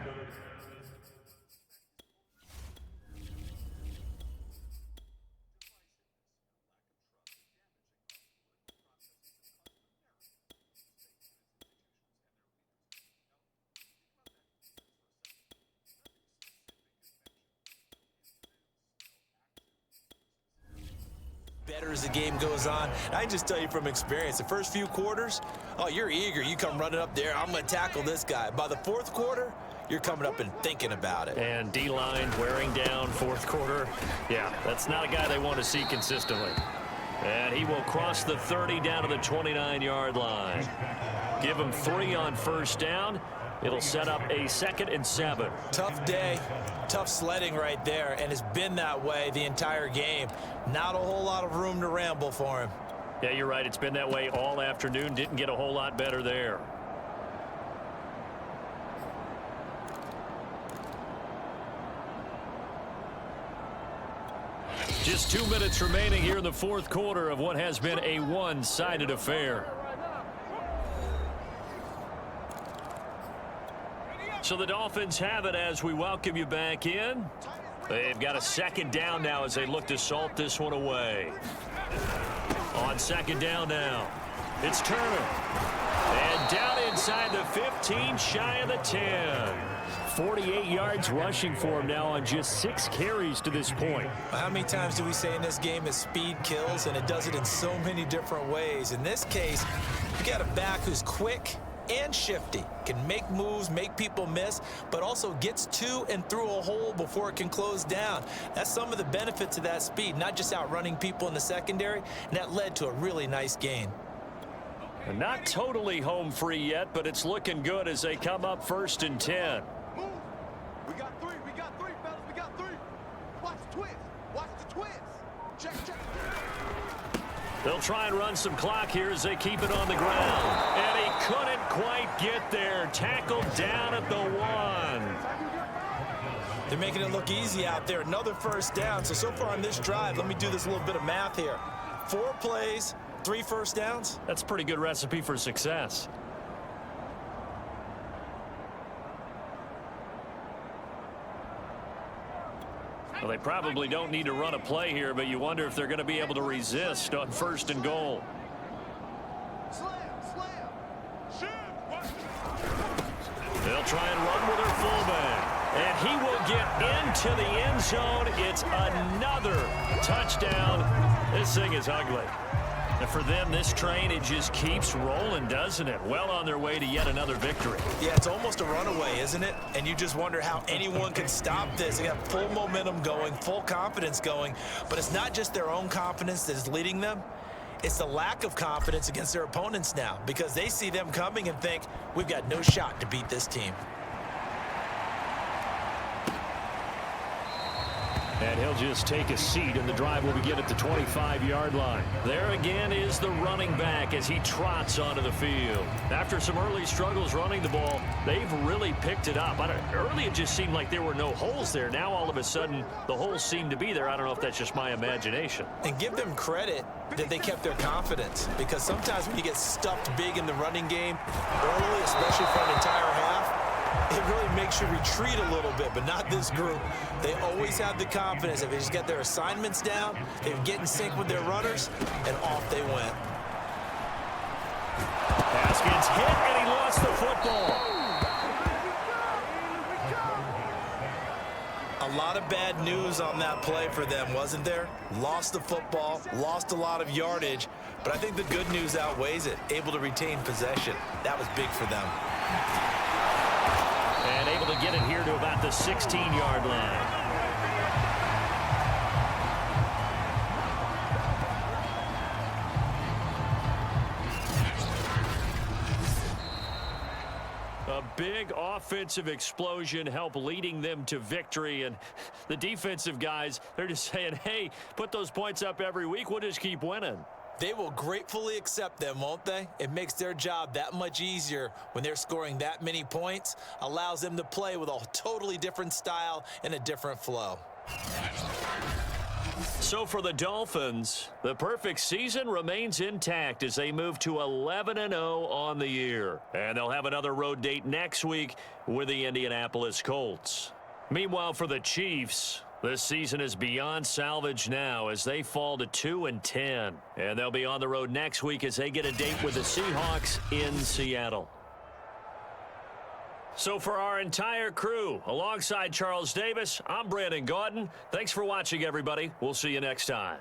better as the game goes on. I can just tell you from experience, the first few quarters, oh, you're eager. You come running up there, I'm going to tackle this guy. By the 4th quarter, you're coming up and thinking about it. And D-line wearing down 4th quarter. Yeah, that's not a guy they want to see consistently. And he will cross the 30 down to the 29-yard line. Give him 3 on 1st down. It'll set up a 2nd and 7. Tough day, tough sledding right there, and it's been that way the entire game. Not a whole lot of room to ramble for him. Yeah, you're right. It's been that way all afternoon. Didn't get a whole lot better there. Just 2 minutes remaining here in the 4th quarter of what has been a one-sided affair. So the Dolphins have it as we welcome you back in. They've got a 2nd down now as they look to salt this one away. On 2nd down now, it's Turner. And down inside the 15, shy of the 10. 48 yards rushing for him now on just 6 carries to this point. How many times do we say in this game is speed kills, and it does it in so many different ways. In this case, you got a back who's quick and shifty, can make moves, make people miss, but also gets to and through a hole before it can close down. That's some of the benefits of that speed, not just outrunning people in the secondary, and that led to a really nice gain. Not totally home free yet, but it's looking good as they come up 1st and 10. Move. We got 3, fellas, we got 3. Watch the twist, watch the twist. Check. They'll try and run some clock here as they keep it on the ground. And he couldn't quite get there. Tackled down at the 1. They're making it look easy out there. Another 1st down. So far on this drive, let me do this little bit of math here. 4 plays, 3 1st downs. That's a pretty good recipe for success. Well, they probably don't need to run a play here, but you wonder if they're going to be able to resist on 1st and goal. Slam. They'll try and run with their fullback. And he will get into the end zone. It's another touchdown. This thing is ugly. And for them, this train, it just keeps rolling, doesn't it? Well on their way to yet another victory. Yeah, it's almost a runaway, isn't it? And you just wonder how anyone can stop this. They got full momentum going, full confidence going. But it's not just their own confidence that is leading them. It's the lack of confidence against their opponents now, because they see them coming and think, we've got no shot to beat this team. And he'll just take a seat, and the drive will begin at the 25-yard line. There again is the running back as he trots onto the field. After some early struggles running the ball, they've really picked it up. Early it just seemed like there were no holes there. Now all of a sudden the holes seem to be there. I don't know if that's just my imagination. And give them credit that they kept their confidence, because sometimes when you get stuffed big in the running game early, especially for an entire half, it really makes you retreat a little bit, but not this group. They always have the confidence. If they just get their assignments down, they get in sync with their runners, and off they went. Haskins hit, and he lost the football. A lot of bad news on that play for them, wasn't there? Lost the football, lost a lot of yardage, but I think the good news outweighs it. Able to retain possession. That was big for them. And able to get it here to about the 16-yard line. A big offensive explosion helped leading them to victory. And the defensive guys, they're just saying, hey, put those points up every week. We'll just keep winning. They will gratefully accept them, won't they? It makes their job that much easier when they're scoring that many points. Allows them to play with a totally different style and a different flow. So for the Dolphins, the perfect season remains intact as they move to 11-0 on the year. And they'll have another road date next week with the Indianapolis Colts. Meanwhile, for the Chiefs, this season is beyond salvage now as they fall to 2-10. And they'll be on the road next week as they get a date with the Seahawks in Seattle. So for our entire crew, alongside Charles Davis, I'm Brandon Gaudin. Thanks for watching, everybody. We'll see you next time.